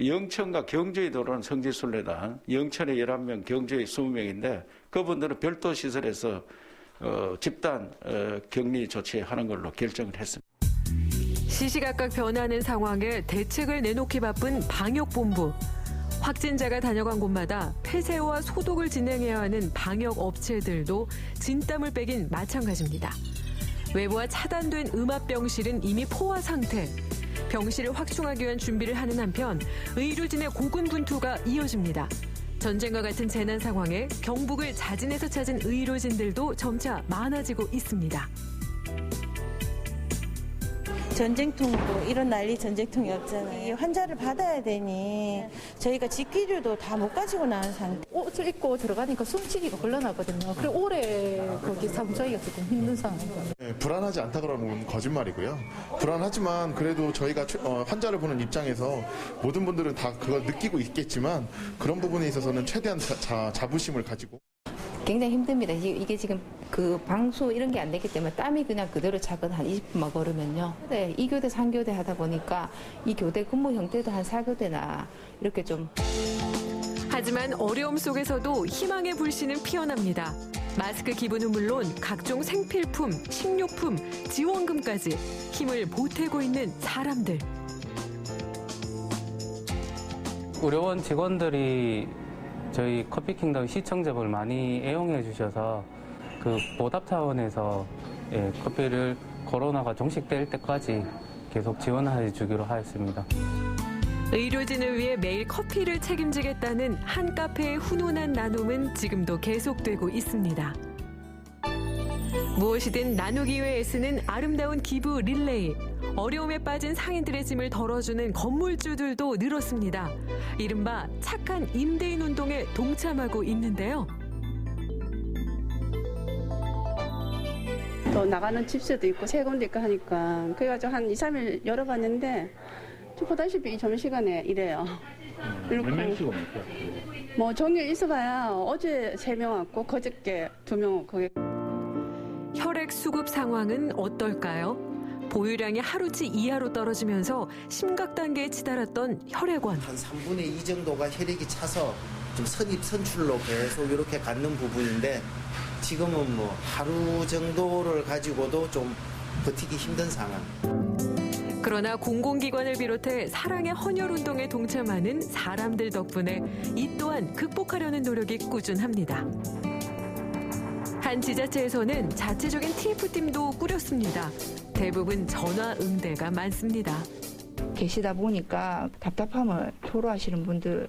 영천과 경주의 도로는 성지순례단, 영천에 11명, 경주에 20명인데 그분들은 별도 시설에서 집단 격리 조치하는 걸로 결정을 했습니다. 시시각각 변하는 상황에 대책을 내놓기 바쁜 방역본부. 확진자가 다녀간 곳마다 폐쇄와 소독을 진행해야 하는 방역업체들도 진땀을 빼긴 마찬가지입니다. 외부와 차단된 음압병실은 이미 포화 상태. 병실을 확충하기 위한 준비를 하는 한편 의료진의 고군분투가 이어집니다. 전쟁과 같은 재난 상황에 경북을 자진해서 찾은 의료진들도 점차 많아지고 있습니다. 전쟁통도 이런 난리 전쟁통이 없잖아요. 이 환자를 받아야 되니 저희가 직기류도 다 못 가지고 나온 상태. 옷을 입고 들어가니까 숨쉬기가 곤란하거든요. 그리고 오래 거기 사무하기가 조금 힘든 상황이에요. 네, 불안하지 않다 그러는 건 거짓말이고요. 불안하지만 그래도 저희가 환자를 보는 입장에서 모든 분들은 다 그걸 느끼고 있겠지만 그런 부분에 있어서는 최대한 자부심을 가지고. 굉장히 힘듭니다. 이게 지금 그 방수 이런 게 안 되기 때문에 땀이 그냥 그대로 차거든 한 20분만 걸으면요. 네, 2교대, 3교대 하다 보니까 이 교대 근무 형태도 한 4교대나 이렇게 좀. 하지만 어려움 속에서도 희망의 불씨는 피어납니다. 마스크 기부는 물론 각종 생필품, 식료품, 지원금까지 힘을 보태고 있는 사람들. 의료원 직원들이 저희 커피킹덤 시청자분을 많이 애용해 주셔서 그 보답 차원에서 커피를 코로나가 종식될 때까지 계속 지원해 주기로 하였습니다. 의료진을 위해 매일 커피를 책임지겠다는 한 카페의 훈훈한 나눔은 지금도 계속되고 있습니다. 무엇이든 나누기 위해 애쓰는 아름다운 기부 릴레이. 어려움에 빠진 상인들의 짐을 덜어주는 건물주들도 늘었습니다. 이른바 착한 임대인 운동에 동참하고 있는데요. 또 나가는 집세도 있고 세금도 있고 하니까 그래가지고 한 2, 3일 열어봤는데 보다시피 이 점심시간에 이래요. 몇 명씩 옵니까? 뭐 종일 있어봐야 어제 3명 왔고 그저께 2명 왔고. 혈액 수급 상황은 어떨까요? 보유량이 하루치 이하로 떨어지면서 심각 단계에 치달았던 혈액원. 한 3분의 2 정도가 혈액이 차서 좀 선출로 계속 이렇게 갖는 부분인데 지금은 뭐 하루 정도를 가지고도 좀 버티기 힘든 상황. 그러나 공공기관을 비롯해 사랑의 헌혈운동에 동참하는 사람들 덕분에 이 또한 극복하려는 노력이 꾸준합니다. 한 지자체에서는 자체적인 TF팀도 꾸렸습니다. 대부분 전화 응대가 많습니다. 계시다 보니까 답답함을 토로하시는 분들,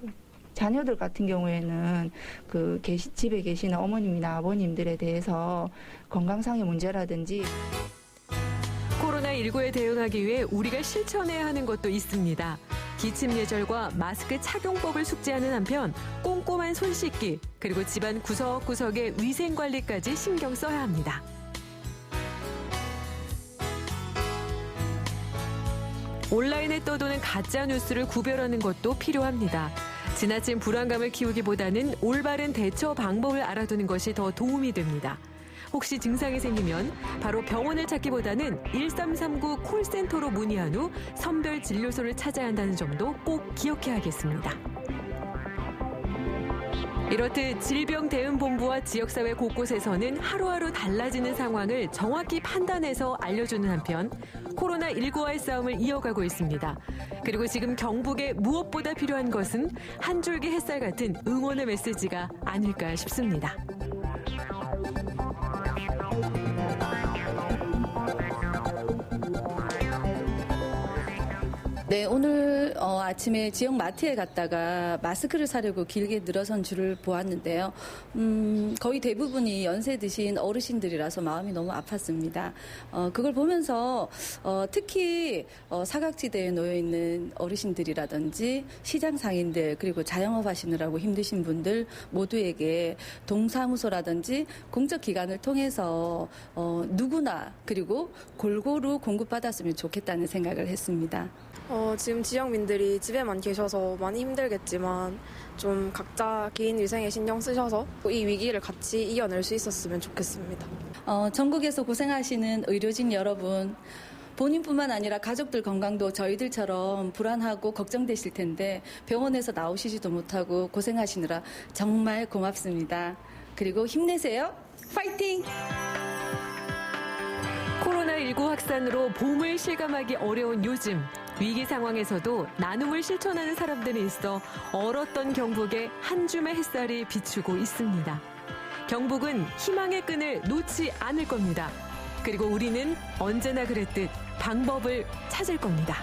자녀들 같은 경우에는 집에 계시는 어머님이나 아버님들에 대해서 건강상의 문제라든지 코로나19에 대응하기 위해 우리가 실천해야 하는 것도 있습니다. 기침 예절과 마스크 착용법을 숙지하는 한편 꼼꼼한 손 씻기 그리고 집안 구석구석의 위생 관리까지 신경 써야 합니다. 온라인에 떠도는 가짜 뉴스를 구별하는 것도 필요합니다. 지나친 불안감을 키우기보다는 올바른 대처 방법을 알아두는 것이 더 도움이 됩니다. 혹시 증상이 생기면 바로 병원을 찾기보다는 1339 콜센터로 문의한 후 선별 진료소를 찾아야 한다는 점도 꼭 기억해야겠습니다. 이렇듯 질병대응본부와 지역사회 곳곳에서는 하루하루 달라지는 상황을 정확히 판단해서 알려주는 한편 코로나19와의 싸움을 이어가고 있습니다. 그리고 지금 경북에 무엇보다 필요한 것은 한 줄기 햇살 같은 응원의 메시지가 아닐까 싶습니다. 네, 오늘 아침에 지역 마트에 갔다가 마스크를 사려고 길게 늘어선 줄을 보았는데요. 거의 대부분이 연세 드신 어르신들이라서 마음이 너무 아팠습니다. 그걸 보면서 특히 사각지대에 놓여 있는 어르신들이라든지 시장 상인들 그리고 자영업 하시느라고 힘드신 분들 모두에게 동사무소라든지 공적 기관을 통해서 누구나 그리고 골고루 공급받았으면 좋겠다는 생각을 했습니다. 지금 지역민들이 집에만 계셔서 많이 힘들겠지만 좀 각자 개인 위생에 신경 쓰셔서 이 위기를 같이 이겨낼 수 있었으면 좋겠습니다. 전국에서 고생하시는 의료진 여러분, 본인뿐만 아니라 가족들 건강도 저희들처럼 불안하고 걱정되실 텐데 병원에서 나오시지도 못하고 고생하시느라 정말 고맙습니다. 그리고 힘내세요. 파이팅! 코로나19 확산으로 봄을 실감하기 어려운 요즘. 위기 상황에서도 나눔을 실천하는 사람들이 있어 얼었던 경북에 한 줌의 햇살이 비추고 있습니다. 경북은 희망의 끈을 놓지 않을 겁니다. 그리고 우리는 언제나 그랬듯 방법을 찾을 겁니다.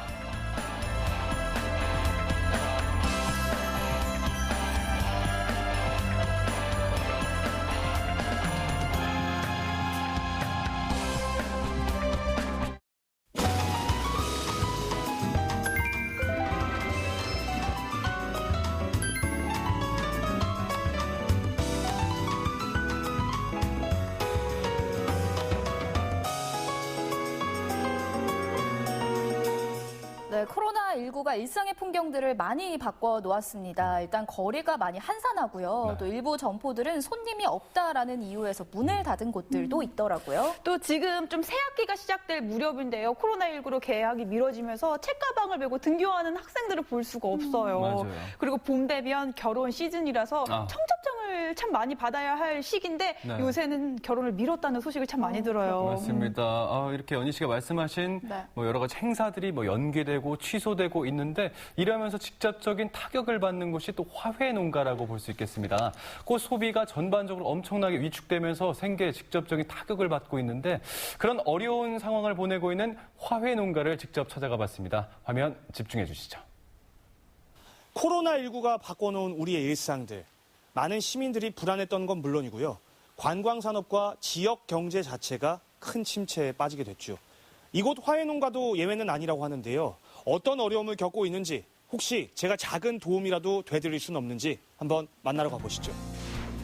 네, 코로나19가 일상의 풍경들을 많이 바꿔놓았습니다. 일단 거리가 많이 한산하고요. 네. 또 일부 점포들은 손님이 없다라는 이유에서 문을 닫은 곳들도 있더라고요. 또 지금 좀 새학기가 시작될 무렵인데요. 코로나19로 개학이 미뤄지면서 책가방을 메고 등교하는 학생들을 볼 수가 없어요. 맞아요. 그리고 봄 되면 결혼 시즌이라서 청첩장을 참 많이 받아야 할 시기인데 네. 요새는 결혼을 미뤘다는 소식을 참 많이 들어요. 맞습니다. 이렇게 연희 씨가 말씀하신 네. 뭐 여러 가지 행사들이 뭐 연기되고 취소되고 있는데 이러면서 직접적인 타격을 받는 곳이 또 화훼 농가라고 볼 수 있겠습니다. 꽃 소비가 전반적으로 엄청나게 위축되면서 생계에 직접적인 타격을 받고 있는데 그런 어려운 상황을 보내고 있는 화훼 농가를 직접 찾아가 봤습니다. 화면 집중해 주시죠. 코로나19가 바꿔놓은 우리의 일상들. 많은 시민들이 불안했던 건 물론이고요. 관광산업과 지역 경제 자체가 큰 침체에 빠지게 됐죠. 이곳 화훼농가도 예외는 아니라고 하는데요. 어떤 어려움을 겪고 있는지 혹시 제가 작은 도움이라도 되드릴 수는 없는지 한번 만나러 가보시죠.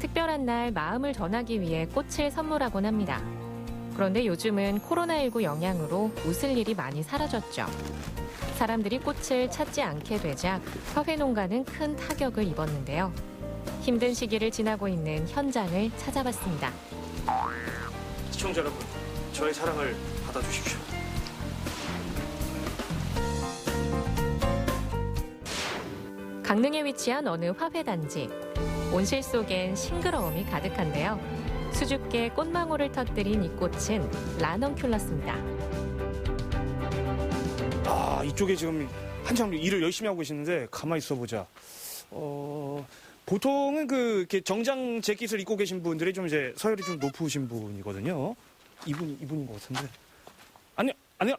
특별한 날 마음을 전하기 위해 꽃을 선물하곤 합니다. 그런데 요즘은 코로나19 영향으로 웃을 일이 많이 사라졌죠. 사람들이 꽃을 찾지 않게 되자 화훼농가는 큰 타격을 입었는데요. 힘든 시기를 지나고 있는 현장을 찾아봤습니다. 시청자 여러분, 저의 사랑을 받아주십시오. 강릉에 위치한 어느 화훼단지. 온실 속엔 싱그러움이 가득한데요. 수줍게 꽃망울을 터뜨린 이 꽃은 라넌큘러스입니다. 아, 이쪽에 지금 한참 일을 열심히 하고 계시는데 가만히 있어보자. 보통은 이렇게 정장 재킷을 입고 계신 분들이 좀 이제 서열이 좀 높으신 분이거든요. 이분인 것 같은데.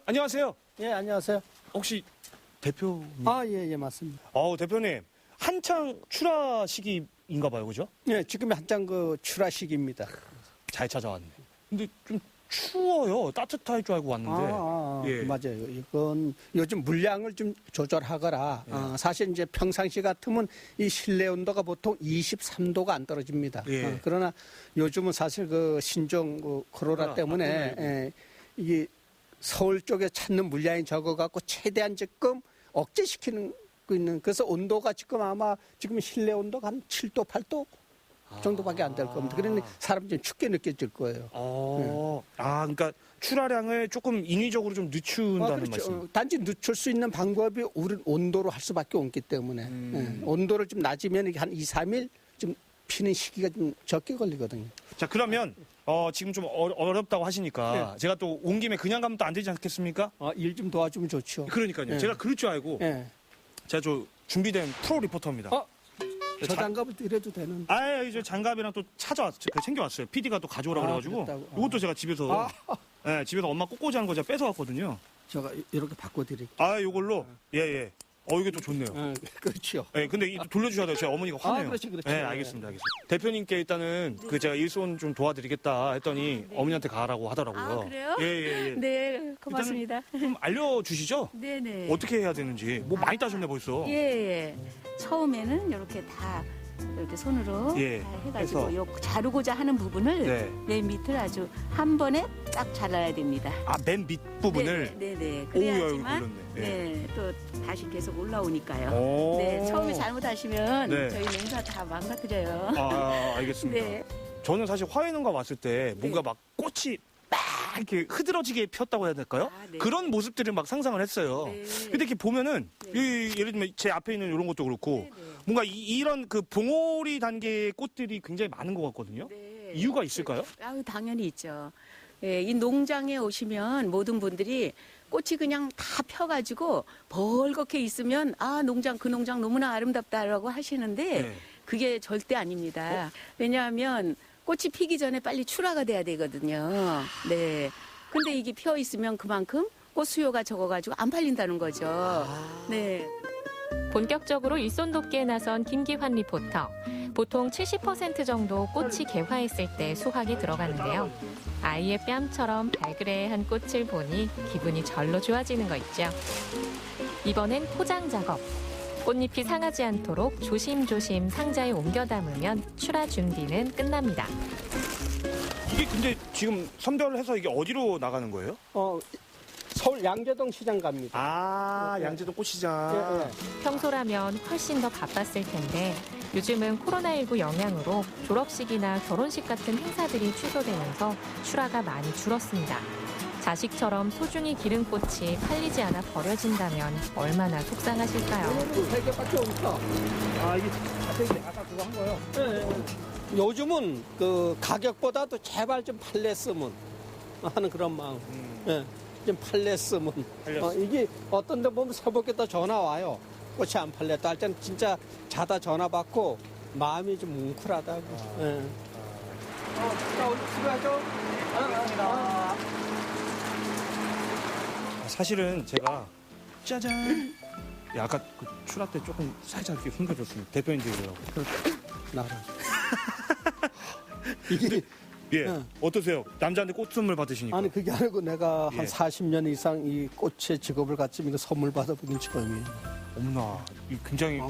안녕하세요. 예, 안녕하세요. 혹시 대표님? 예, 맞습니다. 대표님. 한창 출하 시기인가 봐요, 그죠? 예, 지금 한창 출하 시기입니다. 잘 찾아왔네. 근데 좀 추워요. 따뜻할 줄 알고 왔는데. 예. 맞아요. 이건 요즘 물량을 좀 조절하거라. 사실 이제 평상시 같으면 이 실내 온도가 보통 23도가 안 떨어집니다. 예. 그러나 요즘은 사실 신종 코로나 때문에 이게 서울 쪽에 찾는 물량이 적어갖고 최대한 지금 억제시키는 있는. 그래서 온도가 지금 실내 온도가 한 7도, 8도 정도밖에 안 될 겁니다. 그러니 사람이 좀 춥게 느껴질 거예요. 그러니까 출하량을 조금 인위적으로 좀 늦춘다는 그렇죠. 말씀. 단지 늦출 수 있는 방법이 우리는 온도로 할 수밖에 없기 때문에 온도를 좀 낮으면 한 2, 3일 좀 피는 시기가 좀 적게 걸리거든요. 자, 그러면 지금 좀 어렵다고 하시니까 제가 또 온 김에 그냥 가면 또 안 되지 않겠습니까? 일 좀 도와주면 좋죠. 그러니까요. 제가 그럴 줄 알고 제가 준비된 프로 리포터입니다. 저 장갑을 이래도 되는? 이제 장갑이랑 또 챙겨왔어요. PD가 또 가져오라고 그래가지고. 이것도 제가 집에서 집에서 엄마 꽃꽂이 하는 거 제가 뺏어왔거든요. 제가 이렇게 바꿔드릴게요. 이걸로? 예. 이게 또 좋네요. 그렇죠. 근데 돌려주셔야 돼요. 제 어머니가 화내요. 그렇지. 알겠습니다. 대표님께 일단은 제가 일손 좀 도와드리겠다 했더니 어머니한테 가라고 하더라고요. 그래요? 예. 네, 고맙습니다. 좀 알려주시죠? 네네. 어떻게 해야 되는지. 뭐 많이 따셨네 벌써. 예. 처음에는 이렇게 다 이렇게 손으로 다 해가지고 요 자르고자 하는 부분을 맨 밑을 아주 한 번에 딱 잘라야 됩니다. 맨 밑 부분을? 네네. 그래야지만 또 다시 계속 올라오니까요. 처음에 잘못하시면 저희 농사 다 망가뜨려요. 알겠습니다. 저는 사실 화훼농가 왔을 때 뭔가 막 꽃이 막 이렇게 흐드러지게 폈다고 해야 될까요? 그런 모습들을 막 상상을 했어요. 근데 이렇게 보면은 예를 들면 제 앞에 있는 이런 것도 그렇고 뭔가 이런 봉오리 단계의 꽃들이 굉장히 많은 것 같거든요. 이유가 있을까요? 당연히 있죠. 이 농장에 오시면 모든 분들이 꽃이 그냥 다 펴가지고 벌겋게 있으면 그 농장 너무나 아름답다라고 하시는데 그게 절대 아닙니다. 왜냐하면 꽃이 피기 전에 빨리 출하가 돼야 되거든요. 네. 근데 이게 펴 있으면 그만큼 꽃 수요가 적어가지고 안 팔린다는 거죠. 네. 본격적으로 일손 돕기에 나선 김기환 리포터. 보통 70% 정도 꽃이 개화했을 때 수확이 들어가는데요. 아이의 뺨처럼 발그레한 꽃을 보니 기분이 절로 좋아지는 거 있죠. 이번엔 포장 작업. 꽃잎이 상하지 않도록 조심조심 상자에 옮겨 담으면 출하 준비는 끝납니다. 이게 근데 지금 선별해서 이게 어디로 나가는 거예요? 서울 양재동 시장 갑니다. 양재동 꽃시장. 평소라면 훨씬 더 바빴을 텐데 요즘은 코로나19 영향으로 졸업식이나 결혼식 같은 행사들이 취소되면서 출하가 많이 줄었습니다. 자식처럼 소중히 기른 꽃이 팔리지 않아 버려진다면 얼마나 속상하실까요? 3개밖에 없어. 이게 아까 그거 한 거요? 요즘은 가격보다도 제발 좀 팔렸으면 하는 그런 마음. 좀 팔렸으면. 이게 어떤 데 보면 새벽에 전화 와요. 꽃이 안 팔렸다 할 때는 진짜 자다 전화 받고 마음이 좀 뭉클하다고. 자, 오늘 수고하죠. 사실은 제가 짜잔 아까 출하 때 조금 살짝 이렇게 숨겨줬습니다. 대표님들이라고. 나라. 이게 예. 어떠세요? 남자한테 꽃 선물 받으시니까. 아니 그게 아니고 내가 예. 한 40년 이상 이 꽃의 직업을 갖지면 이거 선물 받아보긴 처음이에요. 어머나, 굉장히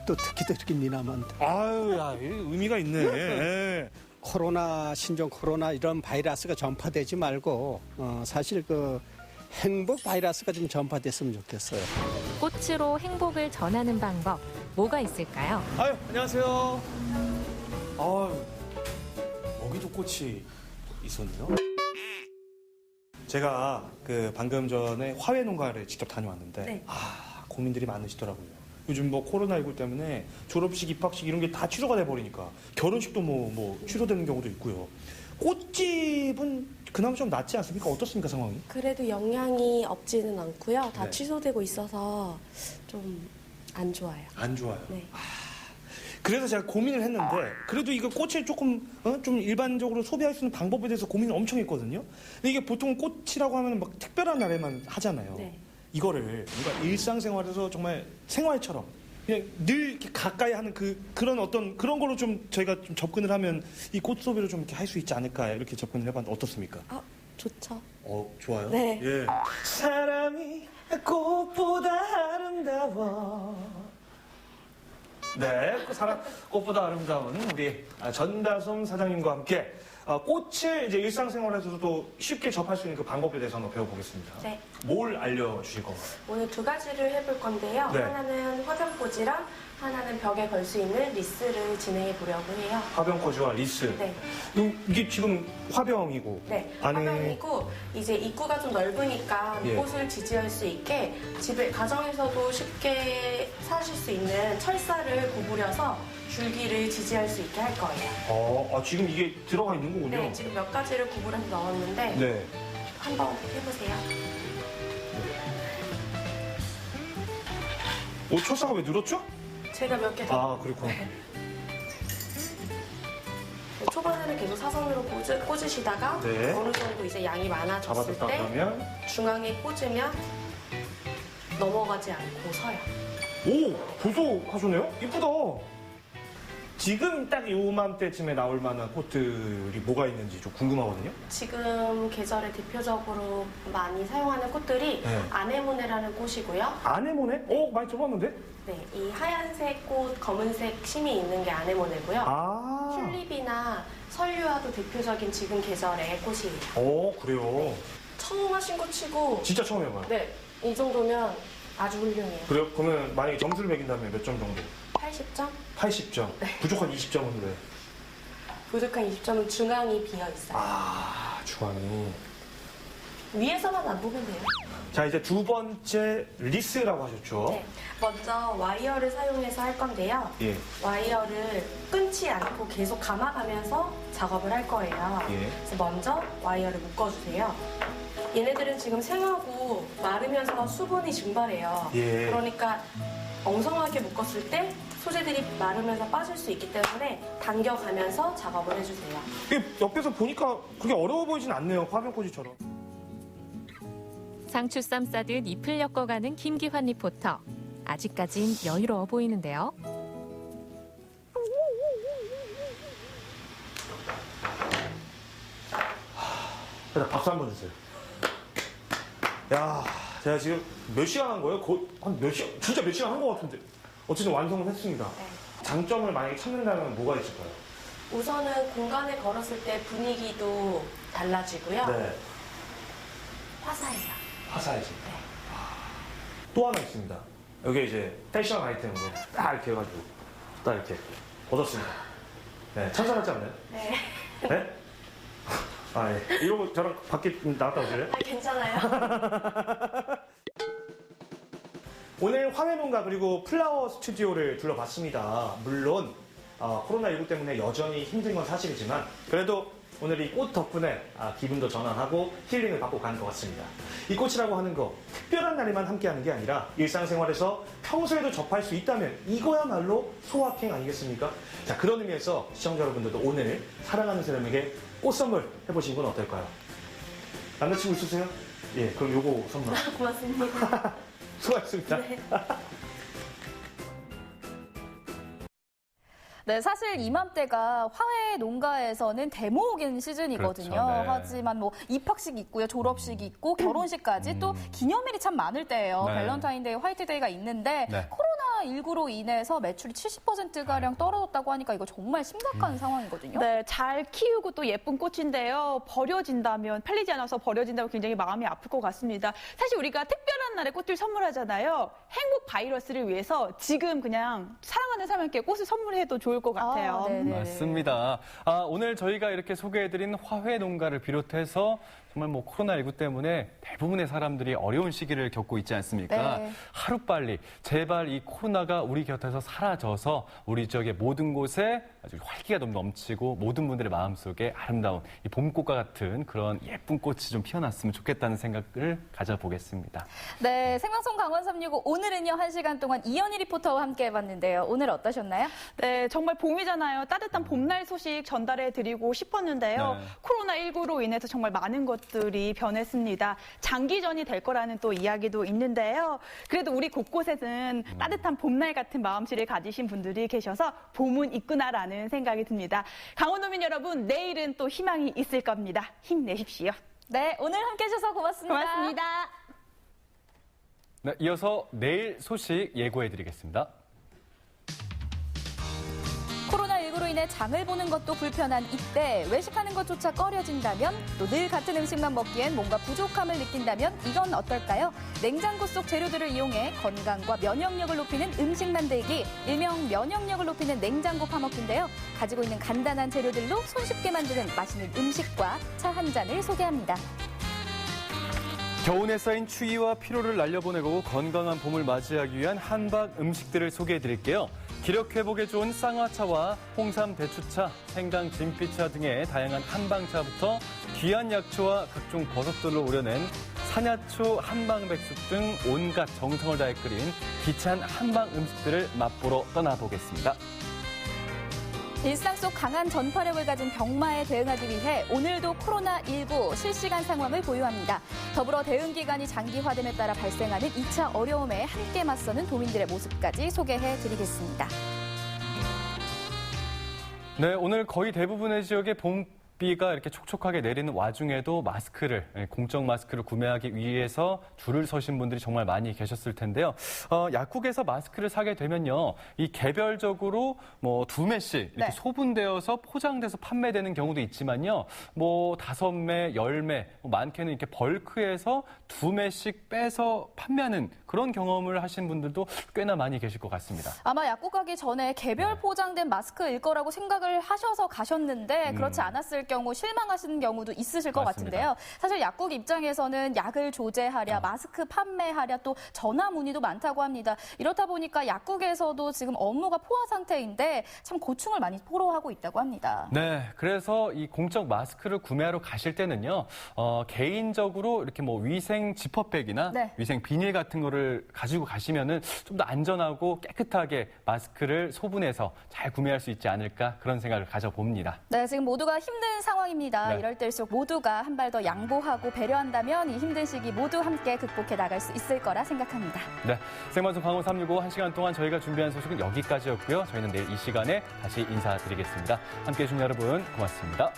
또 특히 이렇게 미남한데. 아유, 야, 의미가 있네. 예. 코로나 신종 코로나 이런 바이러스가 전파되지 말고 사실 그 행복 바이러스가 좀 전파됐으면 좋겠어요. 꽃으로 행복을 전하는 방법 뭐가 있을까요? 아유, 안녕하세요. 아유, 여기도 꽃이 있었네요. 제가 그 방금 전에 화훼 농가를 직접 다녀왔는데 네. 고민들이 많으시더라고요. 요즘 뭐 코로나19 때문에 졸업식, 입학식 이런 게 다 취소가 돼버리니까 결혼식도 뭐 취소되는 경우도 있고요. 꽃집은 그나마 좀 낫지 않습니까? 어떻습니까, 상황이? 그래도 영향이 없지는 않고요. 다 네. 취소되고 있어서 좀 안 좋아요. 안 좋아요. 네. 그래서 제가 고민을 했는데 그래도 이거 꽃을 조금 좀 일반적으로 소비할 수 있는 방법에 대해서 고민을 엄청 했거든요. 근데 이게 보통 꽃이라고 하면 막 특별한 날에만 하잖아요. 네. 이거를 뭔가 일상생활에서 정말 생활처럼 그냥 늘 이렇게 가까이 하는 그런 어떤 그런 걸로 좀 저희가 좀 접근을 하면 이 꽃 소비를 좀 이렇게 할 수 있지 않을까 이렇게 접근을 해봤는데 어떻습니까? 좋죠. 좋아요. 네. 예. 사람이 꽃보다 아름다워. 네, 사람 꽃보다 아름다운 우리 전다솜 사장님과 함께 꽃을 이제 일상생활에서도 쉽게 접할 수 있는 그 방법에 대해서 한번 배워보겠습니다. 네. 뭘 알려주실 건가요? 오늘 두 가지를 해볼 건데요. 네. 하나는 화병꽂이랑 하나는 벽에 걸 수 있는 리스를 진행해 보려고 해요. 화병꽂이와 리스. 네. 이게 지금 화병이고. 네, 안에 화병이고 이제 입구가 좀 넓으니까 예. 꽃을 지지할 수 있게 집에 가정에서도 쉽게 사실 수 있는 철사를 구부려서 줄기를 지지할 수 있게 할 거예요. 지금 이게 들어가 있는 거군요. 네, 지금 몇 가지를 구부려서 넣었는데 네. 한번 해보세요. 철사가 왜 늘었죠? 제가 몇 개 더. 그렇구나. 초반에는 계속 사선으로 꽂으시다가 네. 어느 정도 이제 양이 많아졌을 잡아줬다 때 그러면 중앙에 꽂으면 넘어가지 않고 서요. 오! 벌써 하셨네요? 이쁘다. 지금 딱 요맘때쯤에 나올 만한 꽃들이 뭐가 있는지 좀 궁금하거든요. 지금 계절에 대표적으로 많이 사용하는 꽃들이 네. 아네모네라는 꽃이고요. 아네모네? 많이 들어봤는데? 네, 이 하얀색 꽃, 검은색 심이 있는 게 아네모네고요. 튤립이나 설류화도 대표적인 지금 계절의 꽃이에요. 그래요. 처음 하신 것 치고 진짜 처음 해봐요. 네, 이 정도면 아주 훌륭해요. 그래요? 그러면 만약에 점수를 매긴다면 몇 점 정도? 80점? 80점. 부족한 20점은 왜? 부족한 20점은 중앙이 비어 있어요. 중앙이. 위에서만 안 보면 돼요. 자, 이제 두 번째 리스라고 하셨죠? 네, 먼저 와이어를 사용해서 할 건데요. 예. 와이어를 끊지 않고 계속 감아가면서 작업을 할 거예요. 예. 그래서 먼저 와이어를 묶어주세요. 얘네들은 지금 생하고 마르면서 수분이 증발해요. 예. 그러니까 엉성하게 묶었을 때 소재들이 마르면서 빠질 수 있기 때문에 당겨가면서 작업을 해주세요. 이게 옆에서 보니까 그렇게 어려워 보이진 않네요. 화병꽂이처럼. 상추쌈 싸듯 잎을 엮어가는 김기환 리포터. 아직까진 여유로워 보이는데요. 일단 박수 한번 주세요. 야, 제가 지금 몇 시간 한 거예요? 한 몇 시간? 진짜 몇 시간 한 것 같은데. 어쨌든 완성을 했습니다. 장점을 만약에 찾는다면 뭐가 있을까요? 우선은 공간에 걸었을 때 분위기도 달라지고요. 네. 화사해요. 화사해지. 또 하나 있습니다. 여기 이제 패션 아이템으로 딱 이렇게 해가지고 딱 이렇게 얻었습니다. 네, 천사같지 않나요? 네. 네? 예. 이러고 저랑 밖에 나갔다 오실래요? 괜찮아요. 오늘 화훼농가 그리고 플라워 스튜디오를 둘러봤습니다. 물론 코로나19 때문에 여전히 힘든 건 사실이지만 그래도 오늘 이 꽃 덕분에 기분도 전환하고 힐링을 받고 가는 것 같습니다. 이 꽃이라고 하는 거 특별한 날에만 함께하는 게 아니라 일상생활에서 평소에도 접할 수 있다면 이거야말로 소확행 아니겠습니까? 자, 그런 의미에서 시청자 여러분들도 오늘 사랑하는 사람에게 꽃 선물 해보신 건 어떨까요? 남자친구 있으세요? 예, 그럼 요거 선물. 고맙습니다. 수고하셨습니다. 네. 네, 사실 이맘때가 화훼 농가에서는 데모긴 시즌이거든요. 그렇죠, 네. 하지만 뭐 입학식 있고요, 졸업식 있고, 결혼식까지 또 기념일이 참 많을 때예요. 네. 밸런타인데이, 화이트데이가 있는데 네. 코로나19로 인해서 매출이 70%가량 떨어졌다고 하니까 이거 정말 심각한 상황이거든요. 네, 잘 키우고 또 예쁜 꽃인데요. 버려진다면, 팔리지 않아서 버려진다면 굉장히 마음이 아플 것 같습니다. 사실 우리가 특별한 날에 꽃을 선물하잖아요. 행복 바이러스를 위해서 지금 그냥 사랑하는 사람에게 꽃을 선물해도 좋을 것 같아요. 맞습니다. 오늘 저희가 이렇게 소개해드린 화훼 농가를 비롯해서 정말 뭐 코로나19 때문에 대부분의 사람들이 어려운 시기를 겪고 있지 않습니까? 네. 하루빨리 제발 이 코로나가 우리 곁에서 사라져서 우리 지역의 모든 곳에 아주 활기가 좀 넘치고 모든 분들의 마음속에 아름다운 이 봄꽃과 같은 그런 예쁜 꽃이 좀 피어났으면 좋겠다는 생각을 가져보겠습니다. 네, 생방송 강원 365 오늘은요 1시간 동안 이현희 리포터와 함께 해봤는데요. 오늘 어떠셨나요? 네, 정말 봄이잖아요. 따뜻한 봄날 소식 전달해드리고 싶었는데요. 네. 코로나19로 인해서 정말 많은 것들이 변했습니다. 장기전이 될 거라는 또 이야기도 있는데요. 그래도 우리 곳곳에는 따뜻한 봄날 같은 마음씨를 가지신 분들이 계셔서 봄은 있구나라는 생각이 듭니다. 강원도민 여러분, 내일은 또 희망이 있을 겁니다. 힘내십시오. 네, 오늘 함께 해주셔서 고맙습니다. 고맙습니다. 네, 이어서 내일 소식 예고해드리겠습니다. 코로나19로 인해 장을 보는 것도 불편한 이때 외식하는 것조차 꺼려진다면 또 늘 같은 음식만 먹기엔 뭔가 부족함을 느낀다면 이건 어떨까요? 냉장고 속 재료들을 이용해 건강과 면역력을 높이는 음식 만들기, 일명 면역력을 높이는 냉장고 파먹기인데요. 가지고 있는 간단한 재료들로 손쉽게 만드는 맛있는 음식과 차 한 잔을 소개합니다. 겨우내 쌓인 추위와 피로를 날려보내고 건강한 봄을 맞이하기 위한 한박 음식들을 소개해드릴게요. 기력 회복에 좋은 쌍화차와 홍삼 대추차, 생강 진피차 등의 다양한 한방차부터 귀한 약초와 각종 버섯들로 우려낸 산야초, 한방백숙 등 온갖 정성을 다해 끓인 기찬 한방 음식들을 맛보러 떠나보겠습니다. 일상 속 강한 전파력을 가진 병마에 대응하기 위해 오늘도 코로나19 실시간 상황을 보유합니다. 더불어 대응 기간이 장기화됨에 따라 발생하는 2차 어려움에 함께 맞서는 도민들의 모습까지 소개해드리겠습니다. 네, 오늘 거의 대부분의 지역에 봄비가 이렇게 촉촉하게 내리는 와중에도 공적 마스크를 구매하기 위해서 줄을 서신 분들이 정말 많이 계셨을 텐데요. 약국에서 마스크를 사게 되면요, 이 개별적으로 뭐 2매씩 이렇게 소분되어서 포장돼서 판매되는 경우도 있지만요, 뭐 5매, 10매, 많게는 이렇게 벌크해서 2매씩 빼서 판매하는 그런 경험을 하신 분들도 꽤나 많이 계실 것 같습니다. 아마 약국 가기 전에 개별 포장된 마스크일 거라고 생각을 하셔서 가셨는데 그렇지 않았을 경우 실망하시는 경우도 있으실 것 같은데요. 사실 약국 입장에서는 약을 조제하랴, 마스크 판매하랴, 또 전화 문의도 많다고 합니다. 이렇다 보니까 약국에서도 지금 업무가 포화 상태인데 참 고충을 많이 토로하고 있다고 합니다. 네, 그래서 이 공적 마스크를 구매하러 가실 때는요, 개인적으로 이렇게 뭐 위생 지퍼백이나 위생 비닐 같은 거를 가지고 가시면은 좀 더 안전하고 깨끗하게 마스크를 소분해서 잘 구매할 수 있지 않을까 그런 생각을 가져봅니다. 네, 지금 모두가 힘든 상황입니다. 네. 이럴 때일수록 모두가 한 발 더 양보하고 배려한다면 이 힘든 시기 모두 함께 극복해 나갈 수 있을 거라 생각합니다. 네, 생방송 강원 365 1시간 동안 저희가 준비한 소식은 여기까지였고요. 저희는 내일 이 시간에 다시 인사드리겠습니다. 함께해 주신 여러분 고맙습니다.